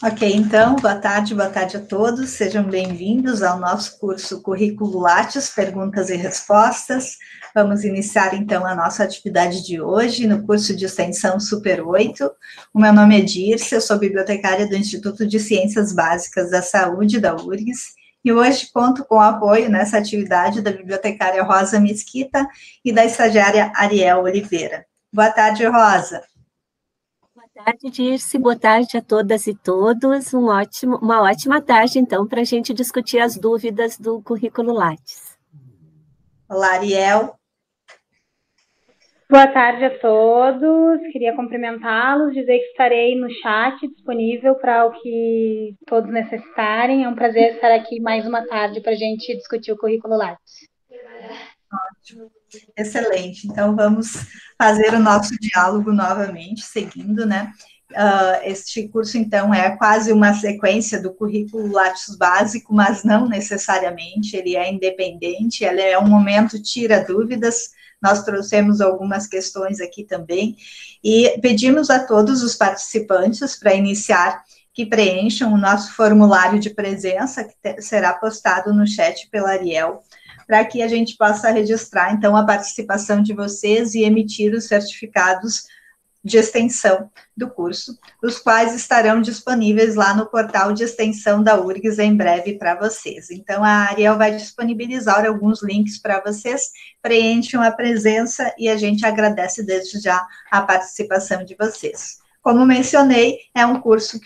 Ok, então, boa tarde a todos, sejam bem-vindos ao nosso curso Currículo Lattes, Perguntas e Respostas. Vamos iniciar, então, a nossa atividade de hoje no curso de extensão Super 8. O meu nome é Dirce, eu sou bibliotecária do Instituto de Ciências Básicas da Saúde, da URGS, e hoje conto com o apoio nessa atividade da bibliotecária Rosa Mesquita e da estagiária Ariel Oliveira. Boa tarde, Rosa. Boa tarde, Dirce. Boa tarde a todas e todos. Uma ótima tarde, então, para a gente discutir as dúvidas do currículo Lattes. Olá, Ariel. Boa tarde a todos. Queria cumprimentá-los, dizer que estarei no chat disponível para o que todos necessitarem. É um prazer estar aqui mais uma tarde para a gente discutir o currículo Lattes. Ótimo, excelente. Então, vamos fazer o nosso diálogo novamente, seguindo, né? Este curso, então, é quase uma sequência do currículo Lattes básico, mas não necessariamente, ele é independente, ele é um momento tira dúvidas. Nós trouxemos algumas questões aqui também, e pedimos a todos os participantes, para iniciar, que preencham o nosso formulário de presença, que será postado no chat pela Ariel, para que a gente possa registrar, então, a participação de vocês e emitir os certificados de extensão do curso, os quais estarão disponíveis lá no portal de extensão da URGS em breve para vocês. Então, a Ariel vai disponibilizar alguns links para vocês, preencham a presença e a gente agradece desde já a participação de vocês. Como mencionei, é um curso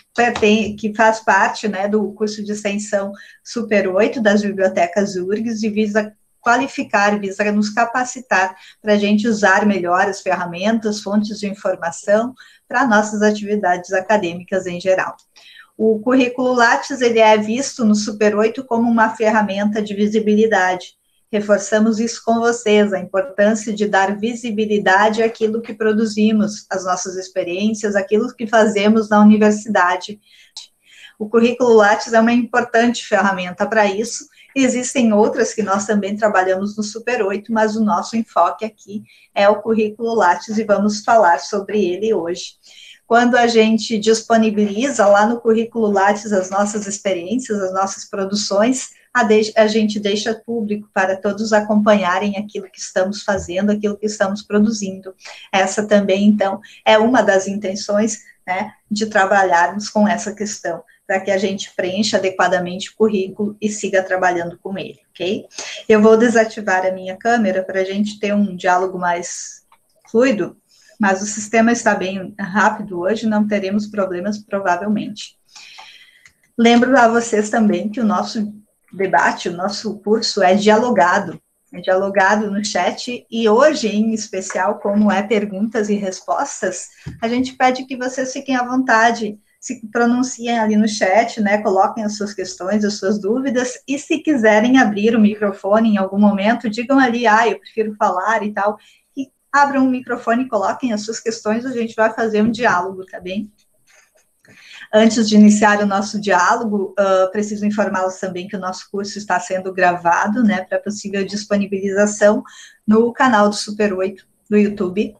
que faz parte, né, do curso de extensão Super 8 das bibliotecas URGS e visa qualificar, visa nos capacitar para a gente usar melhor as ferramentas, fontes de informação para nossas atividades acadêmicas em geral. O currículo Lattes, ele é visto no Super 8 como uma ferramenta de visibilidade. Reforçamos isso com vocês, a importância de dar visibilidade àquilo que produzimos, às nossas experiências, aquilo que fazemos na universidade. O currículo Lattes é uma importante ferramenta para isso. Existem outras que nós também trabalhamos no Super 8, mas o nosso enfoque aqui é o currículo Lattes e vamos falar sobre ele hoje. Quando a gente disponibiliza lá no currículo Lattes as nossas experiências, as nossas produções, a gente deixa público para todos acompanharem aquilo que estamos fazendo, aquilo que estamos produzindo. Essa também, então, é uma das intenções, né, de trabalharmos com essa questão, para que a gente preencha adequadamente o currículo e siga trabalhando com ele, ok? Eu vou desativar a minha câmera para a gente ter um diálogo mais fluido, mas o sistema está bem rápido hoje, não teremos problemas, provavelmente. Lembro a vocês também que o nosso debate, o nosso curso é dialogado no chat, e hoje, em especial, como é perguntas e respostas, a gente pede que vocês fiquem à vontade, se pronunciem ali no chat, né, coloquem as suas questões, as suas dúvidas, e se quiserem abrir o microfone em algum momento, digam ali, eu prefiro falar e tal, e abram o microfone e coloquem as suas questões, a gente vai fazer um diálogo, tá bem? Antes de iniciar o nosso diálogo, preciso informá-los também que o nosso curso está sendo gravado, né, para possível disponibilização no canal do Super 8 do YouTube.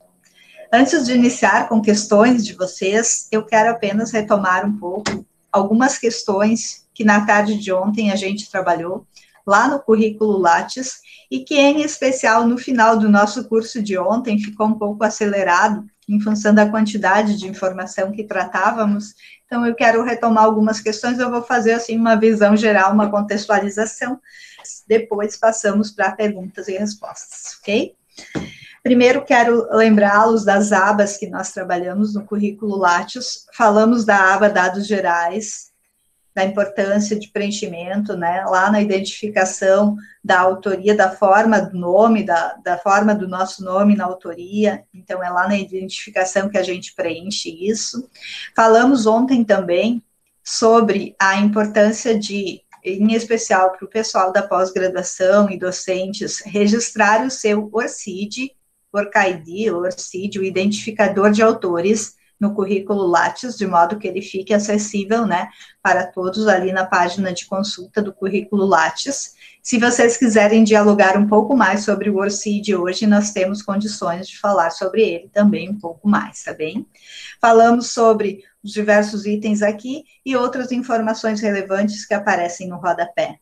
Antes de iniciar com questões de vocês, eu quero apenas retomar um pouco algumas questões que na tarde de ontem a gente trabalhou lá no currículo Lattes e que, em especial, no final do nosso curso de ontem, ficou um pouco acelerado em função da quantidade de informação que tratávamos. Então, eu quero retomar algumas questões, eu vou fazer, assim, uma visão geral, uma contextualização, depois passamos para perguntas e respostas, ok? Primeiro, quero lembrá-los das abas que nós trabalhamos no currículo Lattes. Falamos da aba Dados Gerais, da importância de preenchimento, né, lá na identificação da autoria, da forma do nome, da forma do nosso nome na autoria, então é lá na identificação que a gente preenche isso. Falamos ontem também sobre a importância de, em especial para o pessoal da pós-graduação e docentes, registrar o seu ORCID, ORCID, o identificador de autores, no currículo Lattes, de modo que ele fique acessível, né, para todos ali na página de consulta do currículo Lattes. Se vocês quiserem dialogar um pouco mais sobre o ORCID hoje, nós temos condições de falar sobre ele também um pouco mais, tá bem? Falamos sobre os diversos itens aqui e outras informações relevantes que aparecem no rodapé.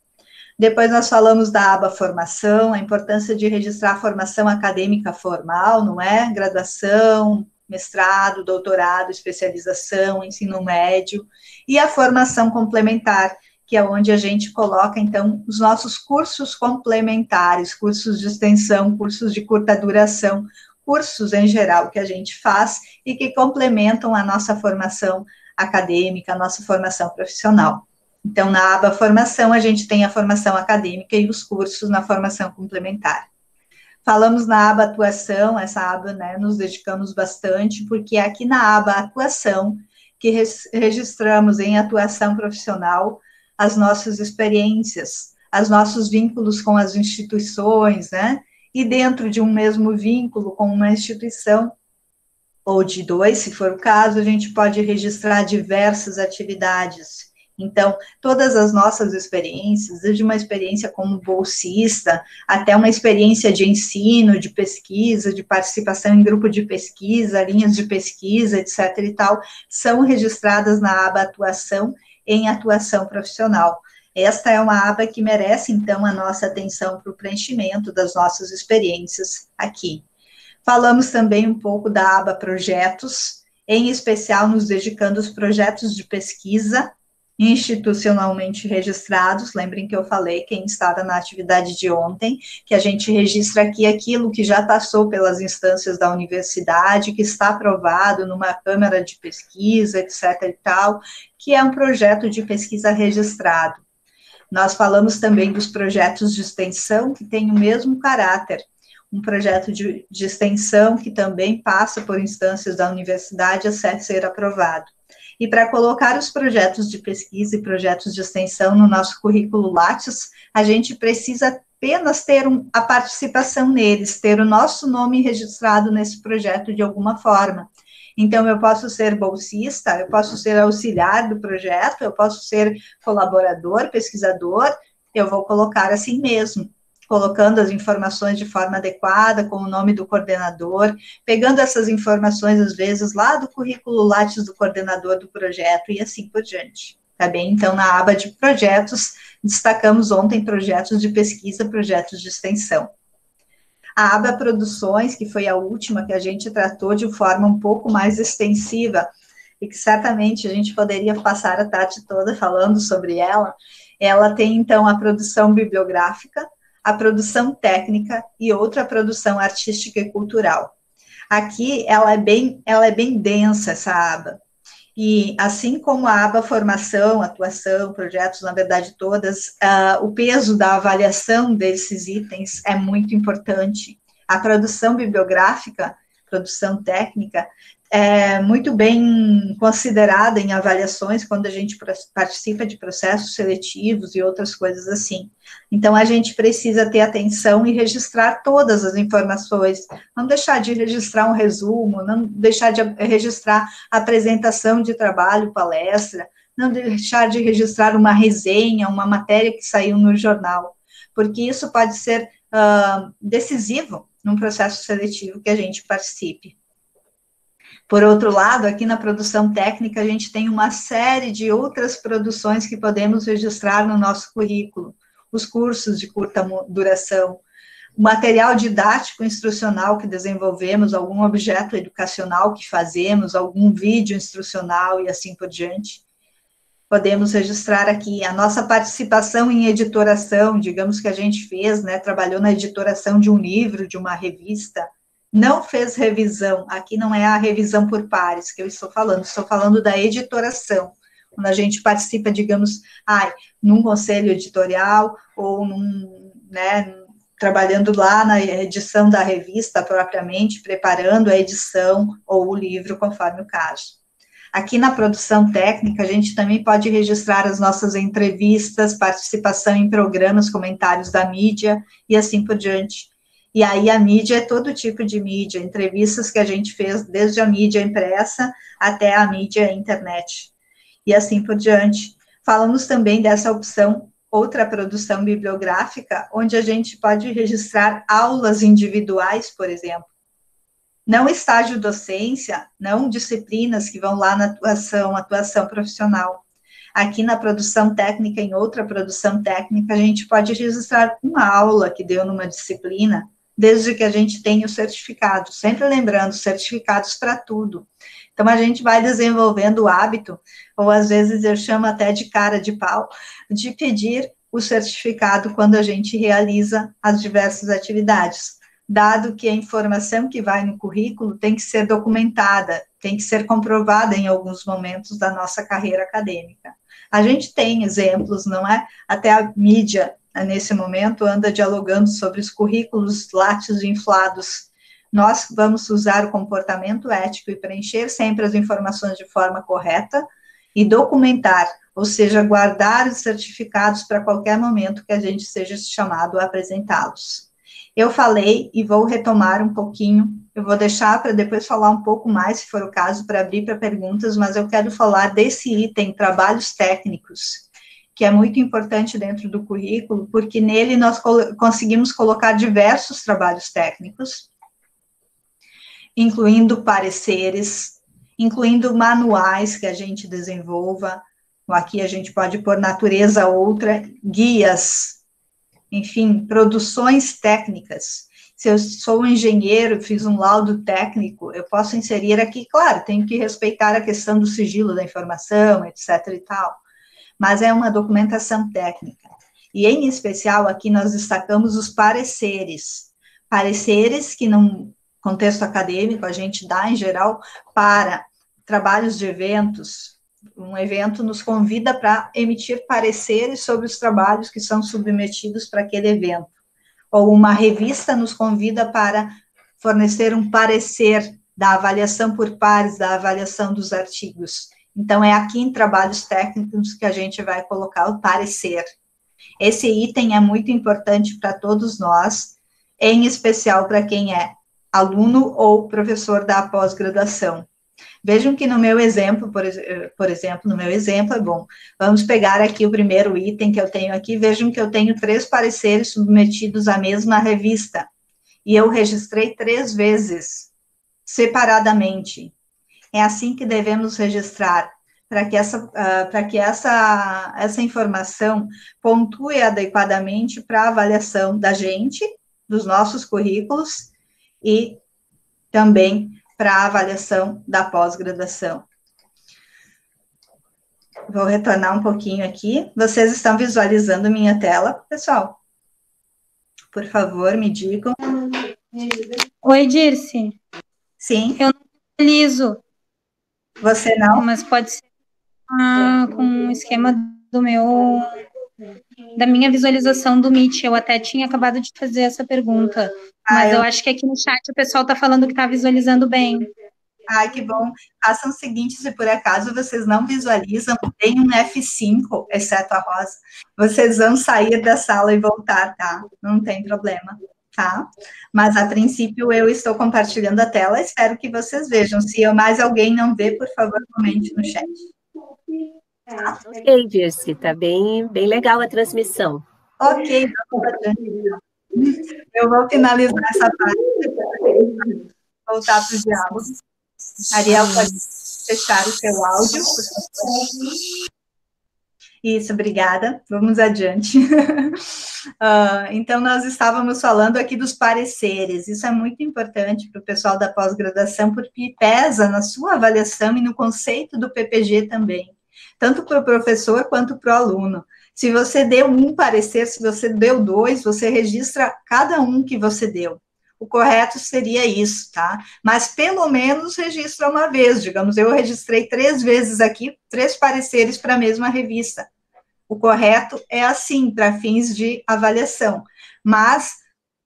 Depois nós falamos da aba formação, a importância de registrar a formação acadêmica formal, não é? Graduação, mestrado, doutorado, especialização, ensino médio, e a formação complementar, que é onde a gente coloca, então, os nossos cursos complementares, cursos de extensão, cursos de curta duração, cursos em geral que a gente faz e que complementam a nossa formação acadêmica, a nossa formação profissional. Então, na aba formação, a gente tem a formação acadêmica e os cursos na formação complementar. Falamos na aba atuação, essa aba, né, nos dedicamos bastante, porque é aqui na aba atuação que registramos em atuação profissional as nossas experiências, os nossos vínculos com as instituições, né, e dentro de um mesmo vínculo com uma instituição, ou de dois, se for o caso, a gente pode registrar diversas atividades. Então, todas as nossas experiências, desde uma experiência como bolsista, até uma experiência de ensino, de pesquisa, de participação em grupo de pesquisa, linhas de pesquisa, etc. e tal, são registradas na aba atuação, em atuação profissional. Esta é uma aba que merece, então, a nossa atenção para o preenchimento das nossas experiências aqui. Falamos também um pouco da aba projetos, em especial nos dedicando aos projetos de pesquisa, institucionalmente registrados, lembrem que eu falei, quem estava na atividade de ontem, que a gente registra aqui aquilo que já passou pelas instâncias da universidade, que está aprovado numa câmara de pesquisa, etc. e tal, que é um projeto de pesquisa registrado. Nós falamos também dos projetos de extensão, que têm o mesmo caráter, um projeto de extensão que também passa por instâncias da universidade a ser aprovado. E para colocar os projetos de pesquisa e projetos de extensão no nosso currículo Lattes, a gente precisa apenas ter a participação neles, ter o nosso nome registrado nesse projeto de alguma forma. Então, eu posso ser bolsista, eu posso ser auxiliar do projeto, eu posso ser colaborador, pesquisador, eu vou colocar assim mesmo, colocando as informações de forma adequada, com o nome do coordenador, pegando essas informações, às vezes, lá do currículo Lattes do coordenador do projeto, e assim por diante, tá bem? Então, na aba de projetos, destacamos ontem projetos de pesquisa, projetos de extensão. A aba produções, que foi a última que a gente tratou de forma um pouco mais extensiva, e que certamente a gente poderia passar a tarde toda falando sobre ela tem, então, a produção bibliográfica, a produção técnica e outra produção artística e cultural. Aqui, ela é bem densa, essa aba. E, assim como a aba formação, atuação, projetos, na verdade, todas, o peso da avaliação desses itens é muito importante. A produção bibliográfica, produção técnica, é muito bem considerada em avaliações quando a gente participa de processos seletivos e outras coisas assim. Então, a gente precisa ter atenção e registrar todas as informações, não deixar de registrar um resumo, não deixar de registrar apresentação de trabalho, palestra, não deixar de registrar uma resenha, uma matéria que saiu no jornal, porque isso pode ser decisivo num processo seletivo que a gente participe. Por outro lado, aqui na produção técnica, a gente tem uma série de outras produções que podemos registrar no nosso currículo. Os cursos de curta duração, o material didático instrucional que desenvolvemos, algum objeto educacional que fazemos, algum vídeo instrucional e assim por diante. Podemos registrar aqui a nossa participação em editoração, digamos que a gente fez, né, trabalhou na editoração de um livro, de uma revista, não fez revisão, aqui não é a revisão por pares que eu estou falando da editoração, quando a gente participa, digamos, num conselho editorial, ou trabalhando lá na edição da revista propriamente, preparando a edição ou o livro, conforme o caso. Aqui na produção técnica, a gente também pode registrar as nossas entrevistas, participação em programas, comentários da mídia, e assim por diante. E aí a mídia é todo tipo de mídia, entrevistas que a gente fez desde a mídia impressa até a mídia internet, e assim por diante. Falamos também dessa opção, outra produção bibliográfica, onde a gente pode registrar aulas individuais, por exemplo. Não estágio docência, não disciplinas que vão lá na atuação profissional. Aqui na produção técnica, em outra produção técnica, a gente pode registrar uma aula que deu numa disciplina, desde que a gente tenha o certificado, sempre lembrando, certificados para tudo. Então, a gente vai desenvolvendo o hábito, ou às vezes eu chamo até de cara de pau, de pedir o certificado quando a gente realiza as diversas atividades, dado que a informação que vai no currículo tem que ser documentada, tem que ser comprovada em alguns momentos da nossa carreira acadêmica. A gente tem exemplos, não é? Até a mídia, nesse momento, anda dialogando sobre os currículos Lattes inflados. Nós vamos usar o comportamento ético e preencher sempre as informações de forma correta e documentar, ou seja, guardar os certificados para qualquer momento que a gente seja chamado a apresentá-los. Eu falei e vou retomar um pouquinho, eu vou deixar para depois falar um pouco mais, se for o caso, para abrir para perguntas, mas eu quero falar desse item, trabalhos técnicos, que é muito importante dentro do currículo, porque nele nós conseguimos colocar diversos trabalhos técnicos, incluindo pareceres, incluindo manuais que a gente desenvolva, aqui a gente pode pôr natureza outra, guias, enfim, produções técnicas. Se eu sou um engenheiro, fiz um laudo técnico, eu posso inserir aqui, claro, tenho que respeitar a questão do sigilo da informação, etc. e tal, mas é uma documentação técnica. E, em especial, aqui nós destacamos os pareceres. Pareceres que, num contexto acadêmico, a gente dá, em geral, para trabalhos de eventos. Um evento nos convida para emitir pareceres sobre os trabalhos que são submetidos para aquele evento. Ou uma revista nos convida para fornecer um parecer da avaliação por pares, da avaliação dos artigos. Então, é aqui em trabalhos técnicos que a gente vai colocar o parecer. Esse item é muito importante para todos nós, em especial para quem é aluno ou professor da pós-graduação. Vejam que no meu exemplo, por exemplo, no meu exemplo é bom. Vamos pegar aqui o primeiro item que eu tenho aqui, vejam que eu tenho 3 pareceres submetidos à mesma revista, e eu registrei 3 vezes, separadamente. É assim que devemos registrar, para que essa informação pontue adequadamente para a avaliação da gente, dos nossos currículos, e também para a avaliação da pós-graduação. Vou retornar um pouquinho aqui. Vocês estão visualizando minha tela, pessoal? Por favor, me digam. Oi, Dirce. Sim. Eu não visualizo. Você não? Mas pode ser com um esquema da minha visualização do Meet. Eu até tinha acabado de fazer essa pergunta. Mas eu acho que aqui no chat o pessoal está falando que está visualizando bem. Ai, que bom. Façam o seguinte, se por acaso vocês não visualizam, tem um F5, exceto a Rosa, vocês vão sair da sala e voltar, tá? Não tem problema, tá? Mas, a princípio, eu estou compartilhando a tela, espero que vocês vejam. Se mais alguém não vê, por favor, comente no chat. Tá? Ok, Dirce, tá bem legal a transmissão. Ok, eu vou finalizar essa parte, voltar para o diálogo. Ariel, pode fechar o seu áudio, por favor. Isso, obrigada. Vamos adiante. Então, nós estávamos falando aqui dos pareceres. Isso é muito importante para o pessoal da pós-graduação, porque pesa na sua avaliação e no conceito do PPG também, tanto para o professor quanto para o aluno. Se você deu um parecer, se você deu 2, você registra cada um que você deu. O correto seria isso, tá? Mas pelo menos registra uma vez, digamos, eu registrei 3 vezes aqui, 3 pareceres para a mesma revista. O correto é assim, para fins de avaliação, mas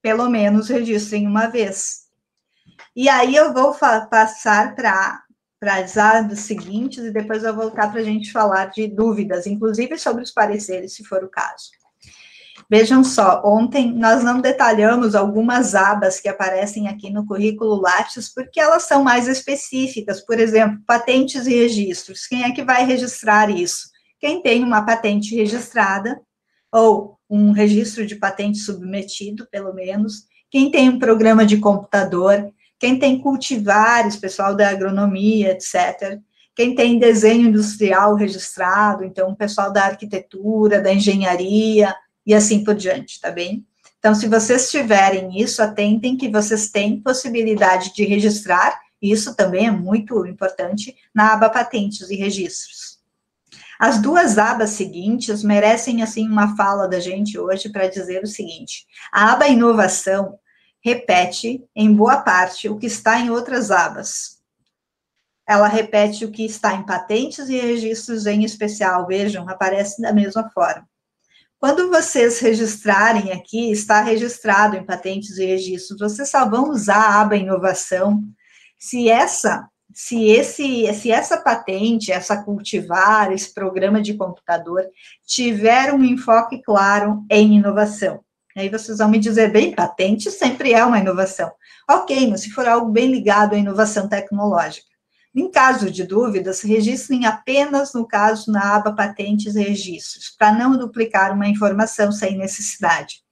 pelo menos registrem uma vez. E aí eu vou passar para as áreas seguintes, e depois eu vou voltar para a gente falar de dúvidas, inclusive sobre os pareceres, se for o caso. Vejam só, ontem nós não detalhamos algumas abas que aparecem aqui no currículo Lattes, porque elas são mais específicas. Por exemplo, patentes e registros. Quem é que vai registrar isso? Quem tem uma patente registrada, ou um registro de patente submetido, pelo menos. Quem tem um programa de computador, quem tem cultivares, pessoal da agronomia, etc. Quem tem desenho industrial registrado, então, o pessoal da arquitetura, da engenharia, e assim por diante, tá bem? Então, se vocês tiverem isso, atentem que vocês têm possibilidade de registrar, e isso também é muito importante, na aba Patentes e Registros. As duas abas seguintes merecem, assim, uma fala da gente hoje para dizer o seguinte: a aba Inovação repete, em boa parte, o que está em outras abas. Ela repete o que está em Patentes e Registros em especial, vejam, aparece da mesma forma. Quando vocês registrarem aqui, está registrado em Patentes e Registros, vocês só vão usar a aba Inovação se essa patente, essa cultivar, esse programa de computador, tiver um enfoque claro em inovação. Aí vocês vão me dizer, bem, patente sempre é uma inovação. Ok, mas se for algo bem ligado à inovação tecnológica. Em caso de dúvidas, registrem apenas no caso na aba Patentes e Registros, para não duplicar uma informação sem necessidade.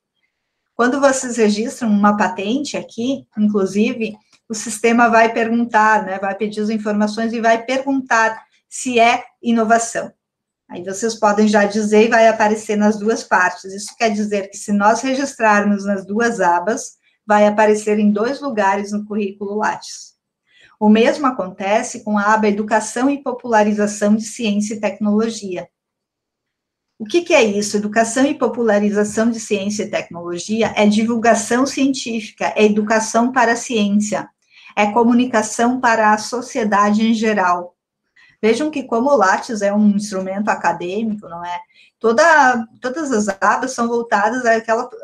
Quando vocês registram uma patente aqui, inclusive, o sistema vai perguntar, né, vai pedir as informações e vai perguntar se é inovação. Aí vocês podem já dizer e vai aparecer nas duas partes. Isso quer dizer que se nós registrarmos nas duas abas, vai aparecer em dois lugares no currículo Lattes. O mesmo acontece com a aba Educação e Popularização de Ciência e Tecnologia. O que é isso? Educação e Popularização de Ciência e Tecnologia é divulgação científica, é educação para a ciência, é comunicação para a sociedade em geral. Vejam que como o Lattes é um instrumento acadêmico, não é? Todas as abas são voltadas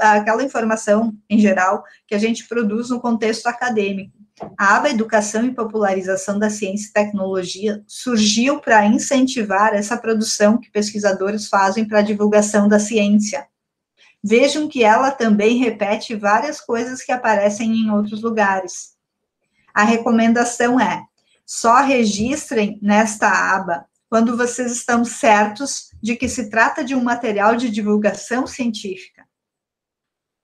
àquela informação em geral que a gente produz no contexto acadêmico. A aba Educação e Popularização da Ciência e Tecnologia surgiu para incentivar essa produção que pesquisadores fazem para a divulgação da ciência. Vejam que ela também repete várias coisas que aparecem em outros lugares. A recomendação é, só registrem nesta aba quando vocês estão certos de que se trata de um material de divulgação científica.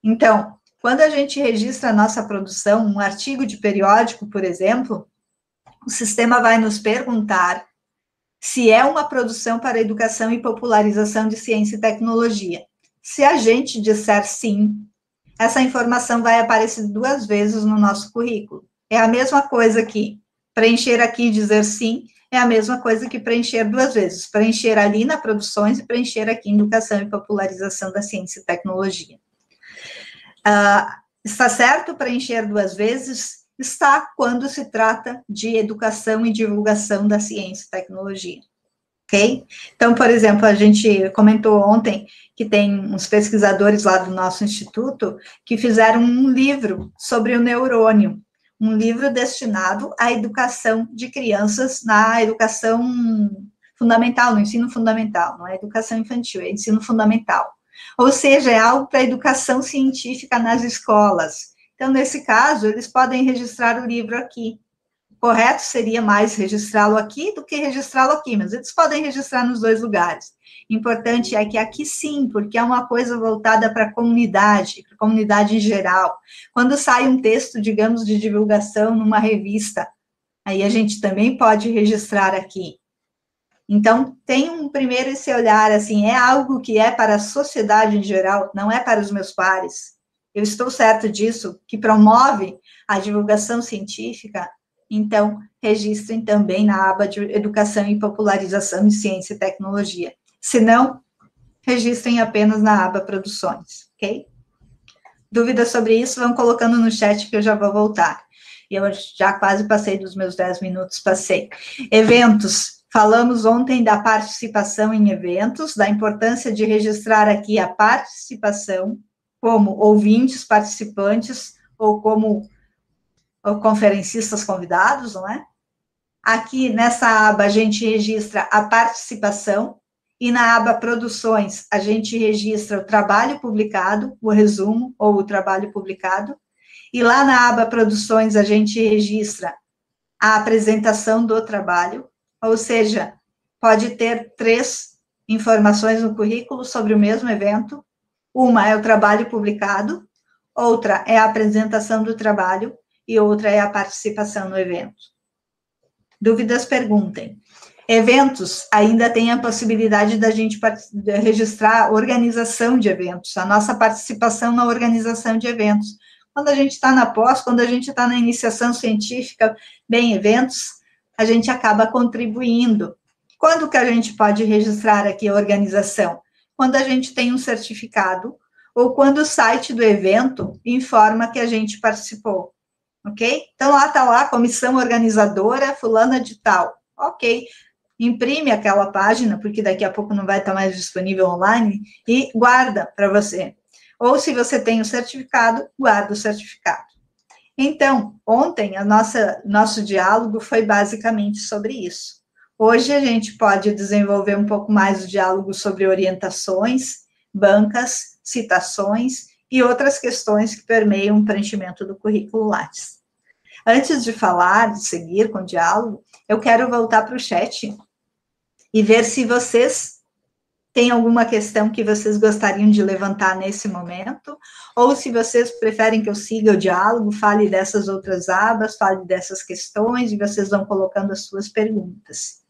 Então, quando a gente registra a nossa produção, um artigo de periódico, por exemplo, o sistema vai nos perguntar se é uma produção para educação e popularização de ciência e tecnologia. Se a gente disser sim, essa informação vai aparecer duas vezes no nosso currículo. É a mesma coisa que preencher aqui e dizer sim, é a mesma coisa que preencher duas vezes. Preencher ali na produções e preencher aqui em educação e popularização da ciência e tecnologia. Está certo preencher duas vezes? Está quando se trata de educação e divulgação da ciência e tecnologia, ok? Então, por exemplo, a gente comentou ontem que tem uns pesquisadores lá do nosso instituto que fizeram um livro sobre o neurônio, um livro destinado à educação de crianças na educação fundamental, no ensino fundamental, não é educação infantil, é ensino fundamental. Ou seja, é algo para educação científica nas escolas. Então, nesse caso, eles podem registrar o livro aqui. O correto seria mais registrá-lo aqui do que registrá-lo aqui, mas eles podem registrar nos dois lugares. Importante é que aqui sim, porque é uma coisa voltada para a comunidade em geral. Quando sai um texto, digamos, de divulgação numa revista, aí a gente também pode registrar aqui. Então, tem primeiro esse olhar, assim, é algo que é para a sociedade em geral, não é para os meus pares. Eu estou certo disso, que promove a divulgação científica, então, registrem também na aba de Educação e Popularização de Ciência e Tecnologia. Se não, registrem apenas na aba Produções, ok? Dúvidas sobre isso, vão colocando no chat que eu já vou voltar. Eu já quase passei dos meus 10 minutos, passei. Eventos. Falamos ontem da participação em eventos, da importância de registrar aqui a participação como ouvintes, participantes, ou como conferencistas convidados, não é? Aqui nessa aba a gente registra a participação e na aba Produções, a gente registra o trabalho publicado, o resumo ou o trabalho publicado, e lá na aba Produções, a gente registra a apresentação do trabalho, ou seja, pode ter 3 informações no currículo sobre o mesmo evento. Uma é o trabalho publicado, outra é a apresentação do trabalho e outra é a participação no evento. Dúvidas, perguntem. Eventos, ainda tem a possibilidade da gente registrar a organização de eventos, a nossa participação na organização de eventos. Quando a gente está na pós, quando a gente está na iniciação científica, bem, eventos, a gente acaba contribuindo. Quando que a gente pode registrar aqui a organização? Quando a gente tem um certificado, ou quando o site do evento informa que a gente participou, ok? Então, lá está lá, comissão organizadora, fulana de tal, ok. Imprime aquela página, porque daqui a pouco não vai estar mais disponível online, e guarda para você. Ou, se você tem o certificado, guarda o certificado. Então, ontem, nosso diálogo foi basicamente sobre isso. Hoje, a gente pode desenvolver um pouco mais o diálogo sobre orientações, bancas, citações e outras questões que permeiam o preenchimento do currículo Lattes. Antes de falar, de seguir com o diálogo, eu quero voltar para o chat e ver se vocês têm alguma questão que vocês gostariam de levantar nesse momento, ou se vocês preferem que eu siga o diálogo, fale dessas outras abas, fale dessas questões, e vocês vão colocando as suas perguntas.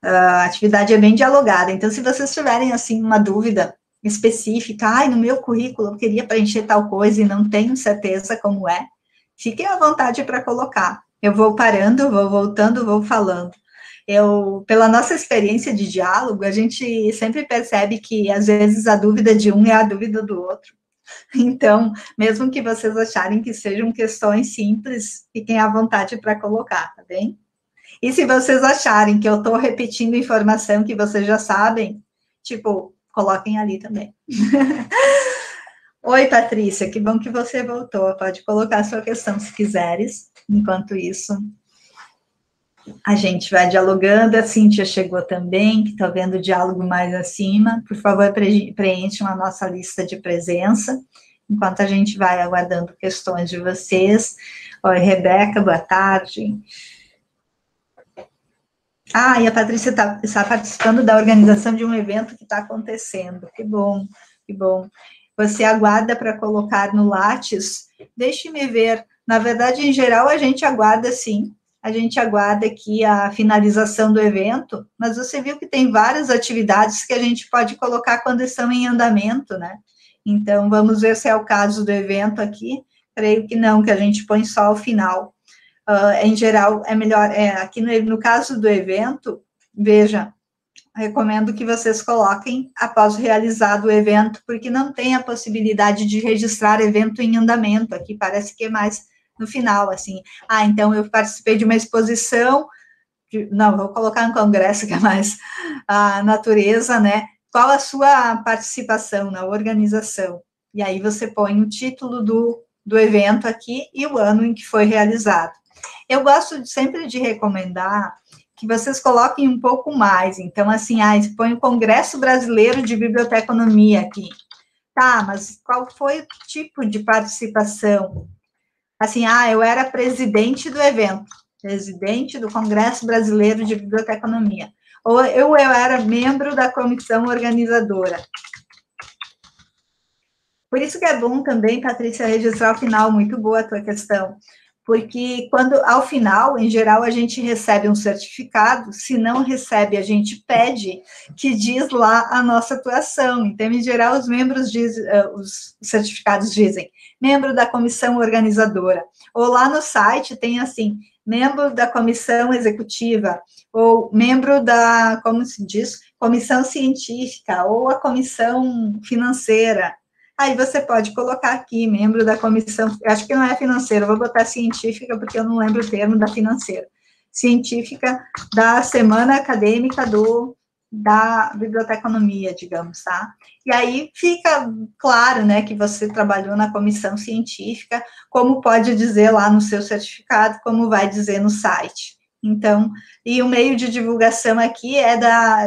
A atividade é bem dialogada, então, se vocês tiverem, assim, uma dúvida específica, no meu currículo eu queria preencher tal coisa e não tenho certeza como é, fiquem à vontade para colocar. Eu vou parando, vou voltando, vou falando. Pela nossa experiência de diálogo, a gente sempre percebe que, às vezes, a dúvida de um é a dúvida do outro. Então, mesmo que vocês acharem que sejam questões simples, fiquem à vontade para colocar, tá bem? E se vocês acharem que eu estou repetindo informação que vocês já sabem, tipo, coloquem ali também. Oi, Patrícia, que bom que você voltou. Pode colocar a sua questão se quiseres. Enquanto isso, a gente vai dialogando. A Cíntia chegou também, que está vendo o diálogo mais acima. Por favor, preencham a nossa lista de presença, enquanto a gente vai aguardando questões de vocês. Oi, Rebeca, boa tarde. E a Patrícia está participando da organização de um evento que está acontecendo. Que bom, que bom. Você aguarda para colocar no Lattes? Deixe-me ver. Na verdade, em geral, a gente aguarda, sim. A gente aguarda aqui a finalização do evento, mas você viu que tem várias atividades que a gente pode colocar quando estão em andamento, né? Então, vamos ver se é o caso do evento aqui. Creio que não, que a gente põe só ao final. Em geral, é melhor, aqui no caso do evento, veja, recomendo que vocês coloquem após realizado o evento, porque não tem a possibilidade de registrar evento em andamento, aqui parece que é mais no final, assim, então eu participei de uma exposição, vou colocar um congresso, que é mais a natureza, né, qual a sua participação na organização, e aí você põe o título do evento aqui e o ano em que foi realizado. Eu gosto sempre de recomendar que vocês coloquem um pouco mais, então, assim, põe o Congresso Brasileiro de Biblioteconomia aqui. Tá, mas qual foi o tipo de participação? Assim, eu era presidente do evento, presidente do Congresso Brasileiro de Biblioteconomia, ou eu era membro da comissão organizadora. Por isso que é bom também, Patrícia, registrar ao final, muito boa a tua questão, porque quando, ao final, em geral, a gente recebe um certificado, se não recebe, a gente pede, que diz lá a nossa atuação. Então, em geral, os membros dizem, os certificados dizem, membro da comissão organizadora, ou lá no site tem assim, membro da comissão executiva, ou membro da, como se diz, comissão científica, ou a comissão financeira. Aí você pode colocar aqui, membro da comissão, acho que não é financeira, vou botar científica, porque eu não lembro o termo da financeira. Científica da semana acadêmica da biblioteconomia, digamos, tá? E aí fica claro, né, que você trabalhou na comissão científica, como pode dizer lá no seu certificado, como vai dizer no site. Então, e o meio de divulgação aqui é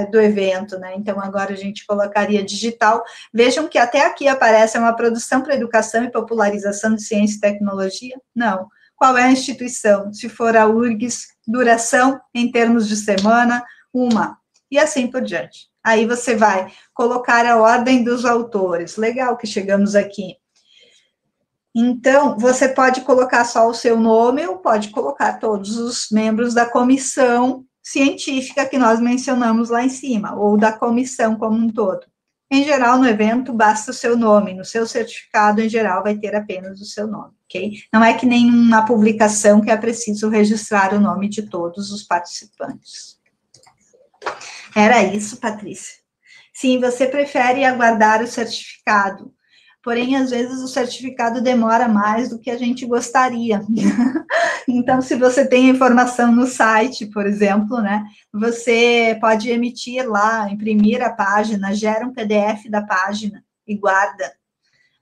do evento, né? Então, agora a gente colocaria digital. Vejam que até aqui aparece uma produção para educação e popularização de ciência e tecnologia. Não. Qual é a instituição? Se for a URGS, duração em termos de semana, 1. E assim por diante. Aí você vai colocar a ordem dos autores. Legal que chegamos aqui. Então, você pode colocar só o seu nome ou pode colocar todos os membros da comissão científica que nós mencionamos lá em cima, ou da comissão como um todo. Em geral, no evento, basta o seu nome. No seu certificado, em geral, vai ter apenas o seu nome, ok? Não é que nem uma publicação que é preciso registrar o nome de todos os participantes. Era isso, Patrícia? Sim, você prefere aguardar o certificado. Porém, às vezes, o certificado demora mais do que a gente gostaria. Então, se você tem informação no site, por exemplo, né, você pode emitir lá, imprimir a página, gera um PDF da página e guarda.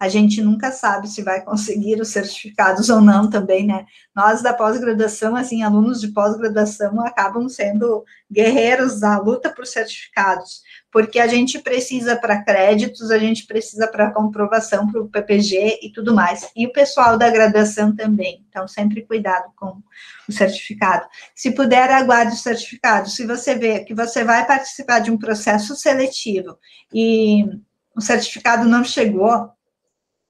A gente nunca sabe se vai conseguir os certificados ou não também, né? Nós da pós-graduação, assim, alunos de pós-graduação acabam sendo guerreiros na luta por certificados, porque a gente precisa para créditos, a gente precisa para comprovação para o PPG e tudo mais. E o pessoal da graduação também. Então, sempre cuidado com o certificado. Se puder, aguarde o certificado. Se você vê que você vai participar de um processo seletivo e o certificado não chegou,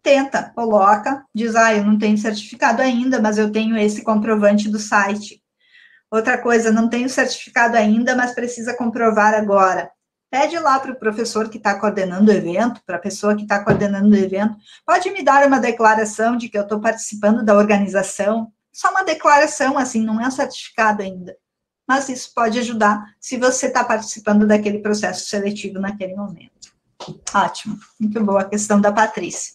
tenta, coloca, diz, eu não tenho certificado ainda, mas eu tenho esse comprovante do site. Outra coisa, não tenho certificado ainda, mas precisa comprovar agora. Pede lá para o professor que está coordenando o evento, para a pessoa que está coordenando o evento, pode me dar uma declaração de que eu estou participando da organização, só uma declaração, assim, não é um certificado ainda. Mas isso pode ajudar se você está participando daquele processo seletivo naquele momento. Ótimo, muito boa a questão da Patrícia.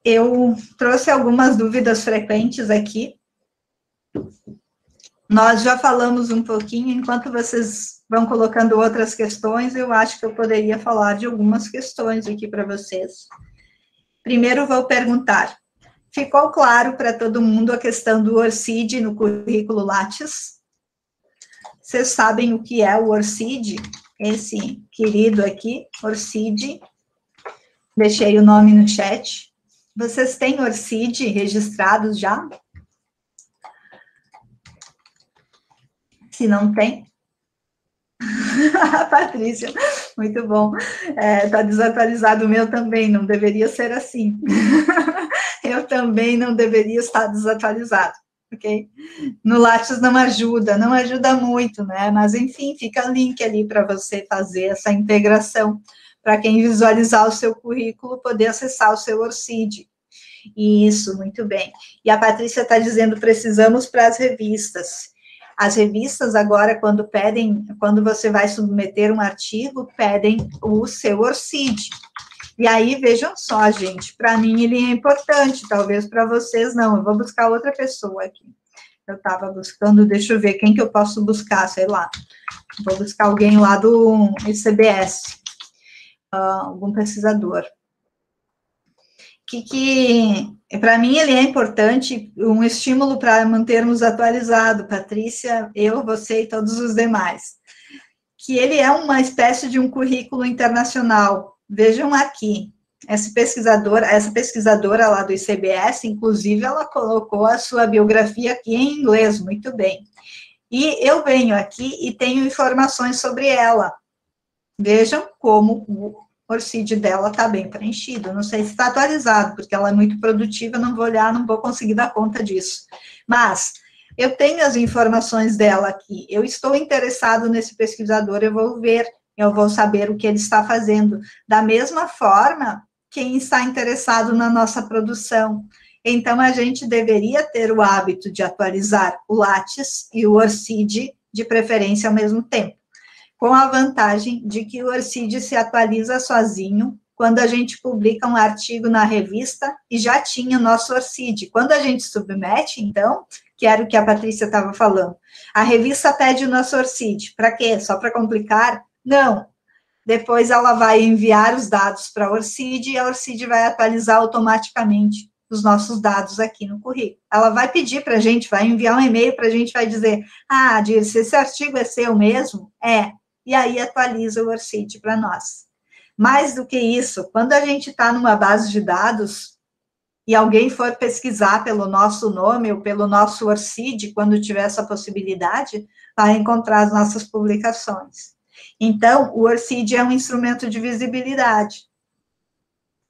Eu trouxe algumas dúvidas frequentes aqui. Nós já falamos um pouquinho, enquanto vocês vão colocando outras questões, eu acho que eu poderia falar de algumas questões aqui para vocês. Primeiro, vou perguntar, ficou claro para todo mundo a questão do ORCID no currículo Lattes? Vocês sabem o que é o ORCID? Esse querido aqui, ORCID, deixei o nome no chat. Vocês têm ORCID registrados já? Se não tem? Patrícia, muito bom. Tá desatualizado o meu também, não deveria ser assim. Eu também não deveria estar desatualizado, ok? No Lattes não ajuda muito, né? Mas, enfim, fica o link ali para você fazer essa integração, para quem visualizar o seu currículo, poder acessar o seu ORCID. Isso, muito bem. E a Patrícia está dizendo, precisamos para as revistas. As revistas agora, quando você vai submeter um artigo, pedem o seu ORCID. E aí, vejam só, gente, para mim ele é importante, talvez para vocês não. Eu vou buscar outra pessoa aqui. Eu estava buscando, deixa eu ver, quem que eu posso buscar, sei lá. Vou buscar alguém lá do ICBS, algum pesquisador. Que para mim ele é importante, um estímulo para mantermos atualizado, Patrícia, eu, você e todos os demais, que ele é uma espécie de um currículo internacional. Vejam aqui, essa pesquisadora lá do ICBS, inclusive, ela colocou a sua biografia aqui em inglês, muito bem. E eu venho aqui e tenho informações sobre ela. Vejam como o ORCID dela está bem preenchido. Não sei se está atualizado, porque ela é muito produtiva, não vou olhar, não vou conseguir dar conta disso. Mas eu tenho as informações dela aqui. Eu estou interessado nesse pesquisador, eu vou ver, eu vou saber o que ele está fazendo. Da mesma forma, quem está interessado na nossa produção. Então, a gente deveria ter o hábito de atualizar o Lattes e o ORCID, de preferência ao mesmo tempo, com a vantagem de que o ORCID se atualiza sozinho quando a gente publica um artigo na revista e já tinha o nosso ORCID. Quando a gente submete, então, que era o que a Patrícia estava falando, a revista pede o nosso ORCID. Para quê? Só para complicar? Não. Depois ela vai enviar os dados para a ORCID e a ORCID vai atualizar automaticamente os nossos dados aqui no currículo. Ela vai pedir para a gente, vai enviar um e-mail para a gente, vai dizer, Dirce, esse artigo é seu mesmo? É. E aí atualiza o ORCID para nós. Mais do que isso, quando a gente está numa base de dados e alguém for pesquisar pelo nosso nome ou pelo nosso ORCID, quando tiver essa possibilidade, vai encontrar as nossas publicações. Então, o ORCID é um instrumento de visibilidade.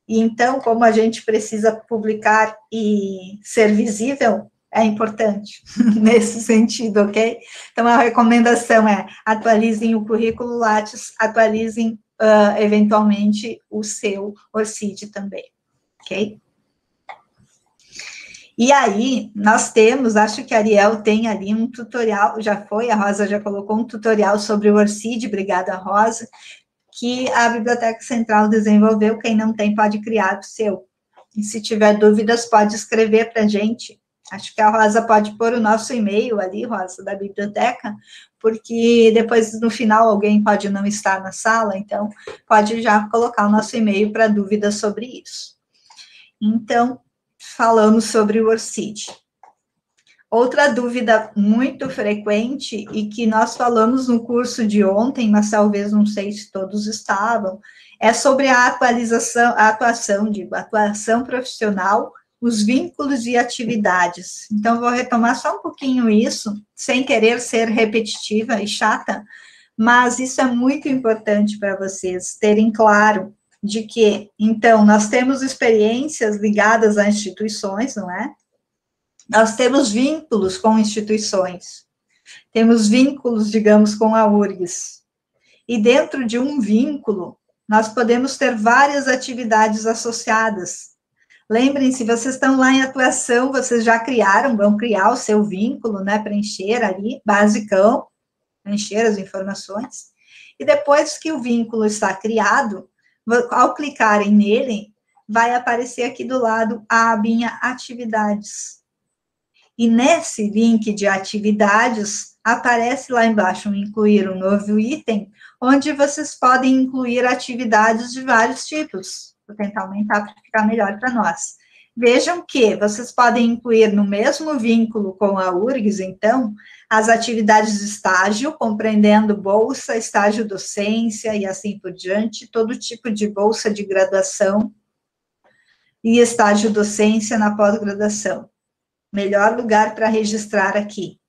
E então, como a gente precisa publicar e ser visível, é importante nesse sentido, ok? Então, a recomendação é atualizem o currículo Lattes, atualizem, eventualmente, o seu ORCID também, ok? E aí, nós temos, acho que a Ariel tem ali um tutorial, já foi, a Rosa já colocou um tutorial sobre o ORCID, obrigada, Rosa, que a Biblioteca Central desenvolveu, quem não tem pode criar o seu. E se tiver dúvidas, pode escrever para a gente. Acho que a Rosa pode pôr o nosso e-mail ali, Rosa, da biblioteca, porque depois, no final, alguém pode não estar na sala, então, pode já colocar o nosso e-mail para dúvidas sobre isso. Então, falamos sobre o ORCID. Outra dúvida muito frequente, e que nós falamos no curso de ontem, mas talvez não sei se todos estavam, é sobre a atuação profissional, os vínculos e atividades. Então, vou retomar só um pouquinho isso, sem querer ser repetitiva e chata, mas isso é muito importante para vocês terem claro de que, então, nós temos experiências ligadas a instituições, não é? Nós temos vínculos com instituições, temos vínculos, digamos, com a URGS, e dentro de um vínculo, nós podemos ter várias atividades associadas. Lembrem-se, vocês estão lá em atuação, vocês já criaram, vão criar o seu vínculo, né, preencher ali, basicão, preencher as informações, e depois que o vínculo está criado, ao clicarem nele, vai aparecer aqui do lado a abinha atividades. E nesse link de atividades, aparece lá embaixo um incluir um novo item, onde vocês podem incluir atividades de vários tipos. Vou tentar aumentar para ficar melhor para nós. Vejam que vocês podem incluir no mesmo vínculo com a URGS, então, as atividades de estágio, compreendendo bolsa, estágio docência e assim por diante, todo tipo de bolsa de graduação e estágio docência na pós-graduação. Melhor lugar para registrar aqui.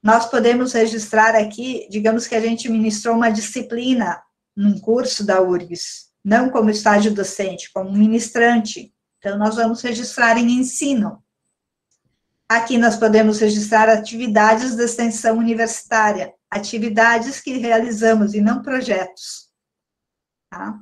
Nós podemos registrar aqui, digamos que a gente ministrou uma disciplina num curso da URGS, não como estágio docente, como ministrante. Então, nós vamos registrar em ensino. Aqui nós podemos registrar atividades de extensão universitária, atividades que realizamos e não projetos. Tá?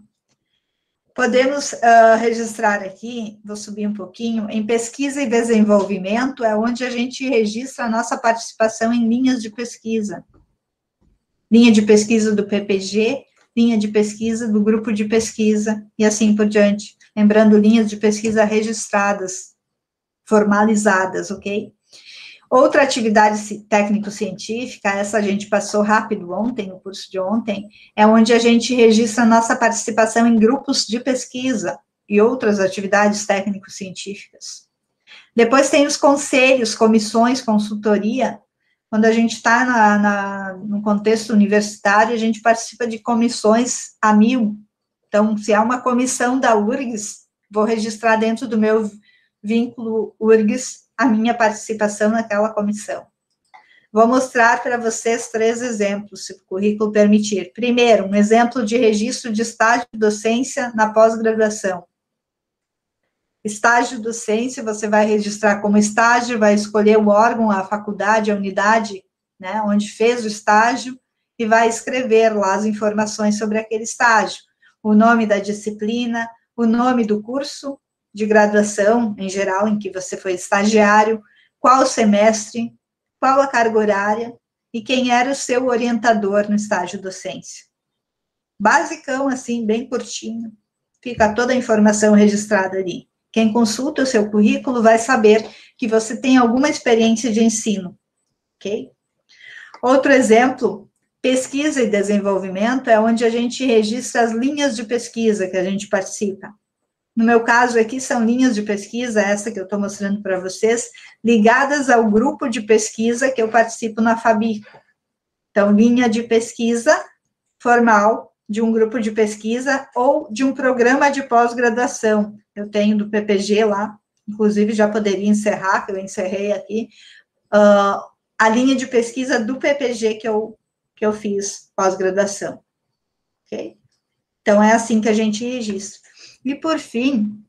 Podemos registrar aqui, vou subir um pouquinho, em pesquisa e desenvolvimento, é onde a gente registra a nossa participação em linhas de pesquisa. Linha de pesquisa do PPG, linha de pesquisa do grupo de pesquisa, e assim por diante. Lembrando, linhas de pesquisa registradas, formalizadas, ok? Outra atividade técnico-científica, essa a gente passou rápido ontem, no curso de ontem, é onde a gente registra a nossa participação em grupos de pesquisa e outras atividades técnico-científicas. Depois tem os conselhos, comissões, consultoria. Quando a gente está no contexto universitário, a gente participa de comissões a 1000. Então, se há uma comissão da URGS, vou registrar dentro do meu vínculo URGS a minha participação naquela comissão. Vou mostrar para vocês 3 exemplos, se o currículo permitir. Primeiro, um exemplo de registro de estágio de docência na pós-graduação. Estágio docência, você vai registrar como estágio, vai escolher o órgão, a faculdade, a unidade, né, onde fez o estágio, e vai escrever lá as informações sobre aquele estágio. O nome da disciplina, o nome do curso de graduação, em geral, em que você foi estagiário, qual semestre, qual a carga horária, e quem era o seu orientador no estágio docência. Basicão, assim, bem curtinho, fica toda a informação registrada ali. Quem consulta o seu currículo vai saber que você tem alguma experiência de ensino, ok? Outro exemplo, pesquisa e desenvolvimento, é onde a gente registra as linhas de pesquisa que a gente participa. No meu caso aqui, são linhas de pesquisa, essa que eu estou mostrando para vocês, ligadas ao grupo de pesquisa que eu participo na Fabico. Então, linha de pesquisa formal de um grupo de pesquisa ou de um programa de pós-graduação. Eu tenho do PPG lá, inclusive já poderia encerrar, que eu encerrei aqui, a linha de pesquisa do PPG que eu fiz pós-graduação. Ok? Então, é assim que a gente registra. E, por fim,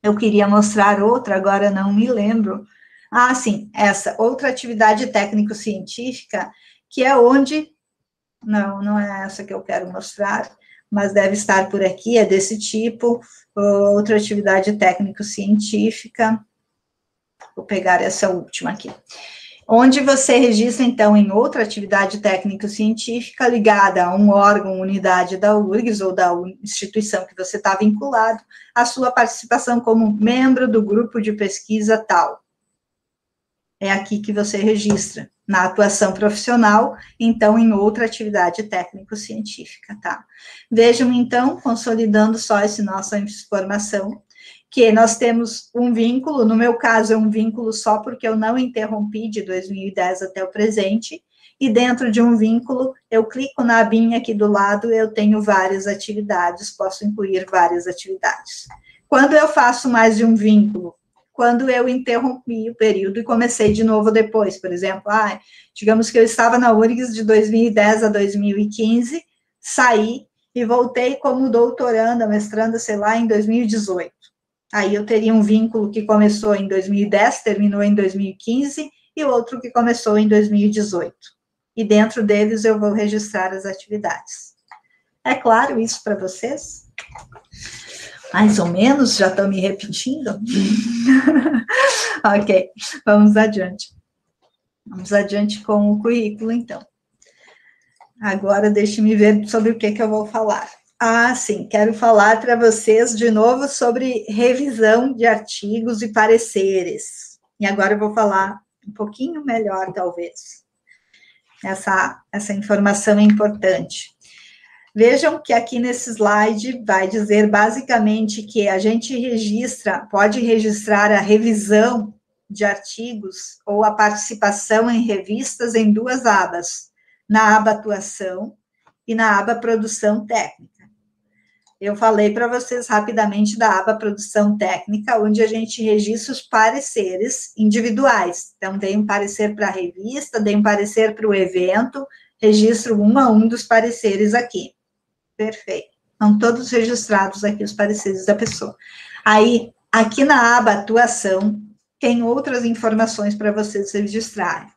eu queria mostrar outra, agora não me lembro. Ah, sim, essa, outra atividade técnico-científica, que é onde... Não é essa que eu quero mostrar, mas deve estar por aqui, é desse tipo, outra atividade técnico-científica. Vou pegar essa última aqui. Onde você registra, então, em outra atividade técnico-científica ligada a um órgão, unidade da URGS ou da instituição que você está vinculado, a sua participação como membro do grupo de pesquisa tal. É aqui que você registra, na atuação profissional, então, em outra atividade técnico-científica, tá? Vejam, então, consolidando só essa nossa informação, que nós temos um vínculo, no meu caso é um vínculo só porque eu não interrompi de 2010 até o presente, e dentro de um vínculo, eu clico na abinha aqui do lado, eu tenho várias atividades, posso incluir várias atividades. Quando eu faço mais de um vínculo, quando eu interrompi o período e comecei de novo depois, por exemplo, digamos que eu estava na URGS de 2010 a 2015, saí e voltei como doutoranda, mestranda, sei lá, em 2018. Aí eu teria um vínculo que começou em 2010, terminou em 2015, e outro que começou em 2018. E dentro deles eu vou registrar as atividades. É claro isso para vocês? Mais ou menos, já estou me repetindo? Ok, vamos adiante. Vamos adiante com o currículo, então. Agora, deixe-me ver sobre o que eu vou falar. Ah, sim, quero falar para vocês de novo sobre revisão de artigos e pareceres. E agora eu vou falar um pouquinho melhor, talvez. Essa informação é importante. Vejam que aqui nesse slide vai dizer basicamente que a gente pode registrar a revisão de artigos ou a participação em revistas em duas abas, na aba atuação e na aba produção técnica. Eu falei para vocês rapidamente da aba produção técnica, onde a gente registra os pareceres individuais. Então, dei um parecer para a revista, dei um parecer para o evento, registro um a um dos pareceres aqui. Perfeito. Estão todos registrados aqui os pareceres da pessoa. Aí, aqui na aba atuação, tem outras informações para vocês registrarem,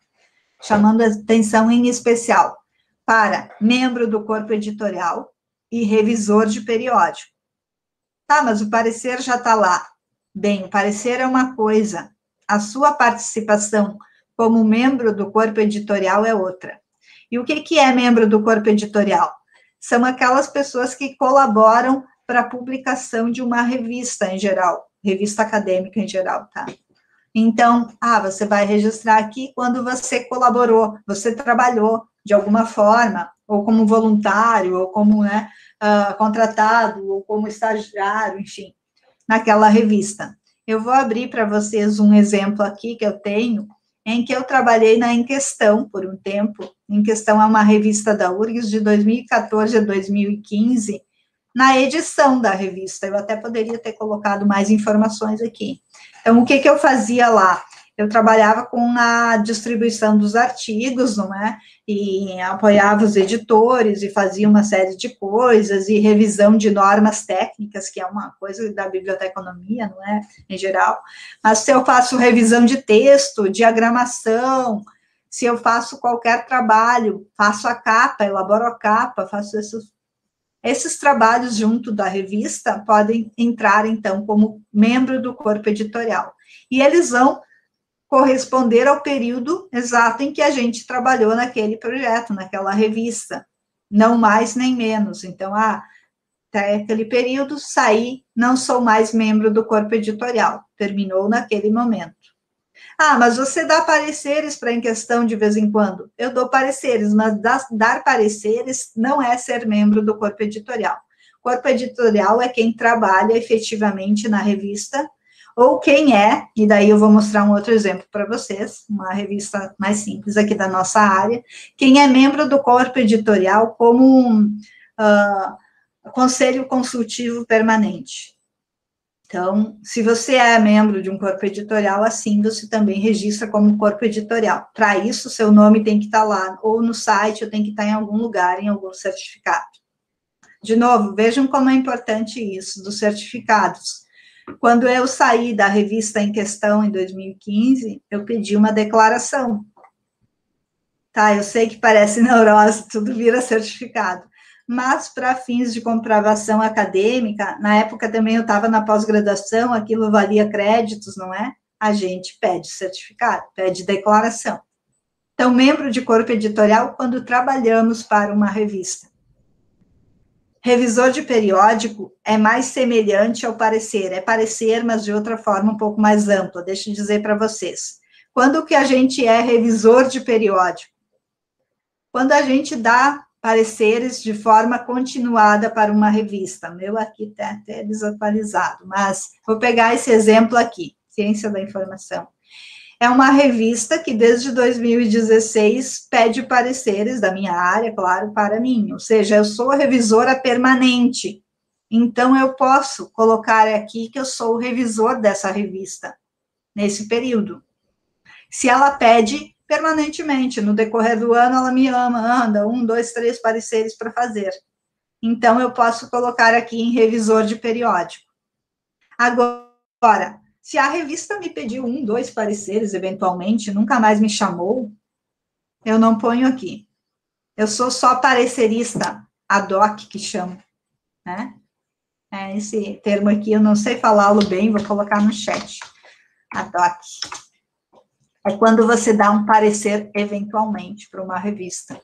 chamando a atenção em especial para membro do corpo editorial e revisor de periódico. Tá, mas o parecer já está lá. Bem, o parecer é uma coisa, a sua participação como membro do corpo editorial é outra. E o que é membro do corpo editorial? São aquelas pessoas que colaboram para a publicação de uma revista em geral, revista acadêmica em geral, tá? Então, você vai registrar aqui quando você colaborou, você trabalhou de alguma forma, ou como voluntário, ou como contratado, ou como estagiário, enfim, naquela revista. Eu vou abrir para vocês um exemplo aqui que eu tenho, em que eu trabalhei na Em Questão por um tempo. Em Questão é uma revista da URGS de 2014 a 2015, na edição da revista. Eu até poderia ter colocado mais informações aqui. Então, o que eu fazia lá? Eu trabalhava com a distribuição dos artigos, não é? E apoiava os editores e fazia uma série de coisas, e revisão de normas técnicas, que é uma coisa da biblioteconomia, não é? Em geral. Mas se eu faço revisão de texto, diagramação, se eu faço qualquer trabalho, faço a capa, elaboro a capa, faço esses trabalhos junto da revista, podem entrar, então, como membro do corpo editorial. E eles vão corresponder ao período exato em que a gente trabalhou naquele projeto, naquela revista, não mais nem menos. Então, até aquele período, saí, não sou mais membro do corpo editorial, terminou naquele momento. Mas você dá pareceres para Em Questão de vez em quando? Eu dou pareceres, mas dar pareceres não é ser membro do corpo editorial. Corpo editorial é quem trabalha efetivamente na revista, ou quem é, e daí eu vou mostrar um outro exemplo para vocês, uma revista mais simples aqui da nossa área, quem é membro do corpo editorial como um conselho consultivo permanente. Então, se você é membro de um corpo editorial, assim você também registra como corpo editorial. Para isso, seu nome tem que estar lá, ou no site, ou tem que estar em algum lugar, em algum certificado. De novo, vejam como é importante isso, dos certificados. Quando eu saí da revista em questão, em 2015, eu pedi uma declaração. Tá, eu sei que parece neurose, tudo vira certificado. Mas, para fins de comprovação acadêmica, na época também eu estava na pós-graduação, aquilo valia créditos, não é? A gente pede certificado, pede declaração. Então, membro de corpo editorial, quando trabalhamos para uma revista. Revisor de periódico é mais semelhante ao parecer, é parecer, mas de outra forma um pouco mais ampla. Deixa eu dizer para vocês. Quando que a gente é revisor de periódico? Quando a gente dá pareceres de forma continuada para uma revista. Meu aqui está até desatualizado, mas vou pegar esse exemplo aqui, Ciência da Informação. É uma revista que, desde 2016, pede pareceres da minha área, claro, para mim. Ou seja, eu sou revisora permanente. Então, eu posso colocar aqui que eu sou o revisor dessa revista, nesse período. Se ela pede permanentemente, no decorrer do ano, ela me anda 1, 2, 3 pareceres para fazer. Então, eu posso colocar aqui em revisor de periódico. Agora, se a revista me pediu 1, 2 pareceres, eventualmente, nunca mais me chamou, eu não ponho aqui. Eu sou só parecerista, ad hoc, que chamo, né? Esse termo aqui, eu não sei falá-lo bem, vou colocar no chat. Ad hoc. É quando você dá um parecer, eventualmente, para uma revista.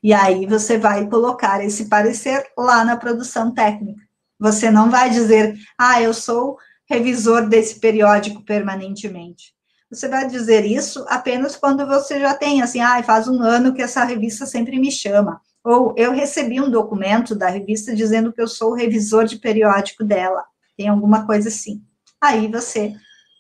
E aí, você vai colocar esse parecer lá na produção técnica. Você não vai dizer, eu sou revisor desse periódico permanentemente. Você vai dizer isso apenas quando você já tem, assim, faz um ano que essa revista sempre me chama. Ou eu recebi um documento da revista dizendo que eu sou o revisor de periódico dela. Tem alguma coisa assim. Aí você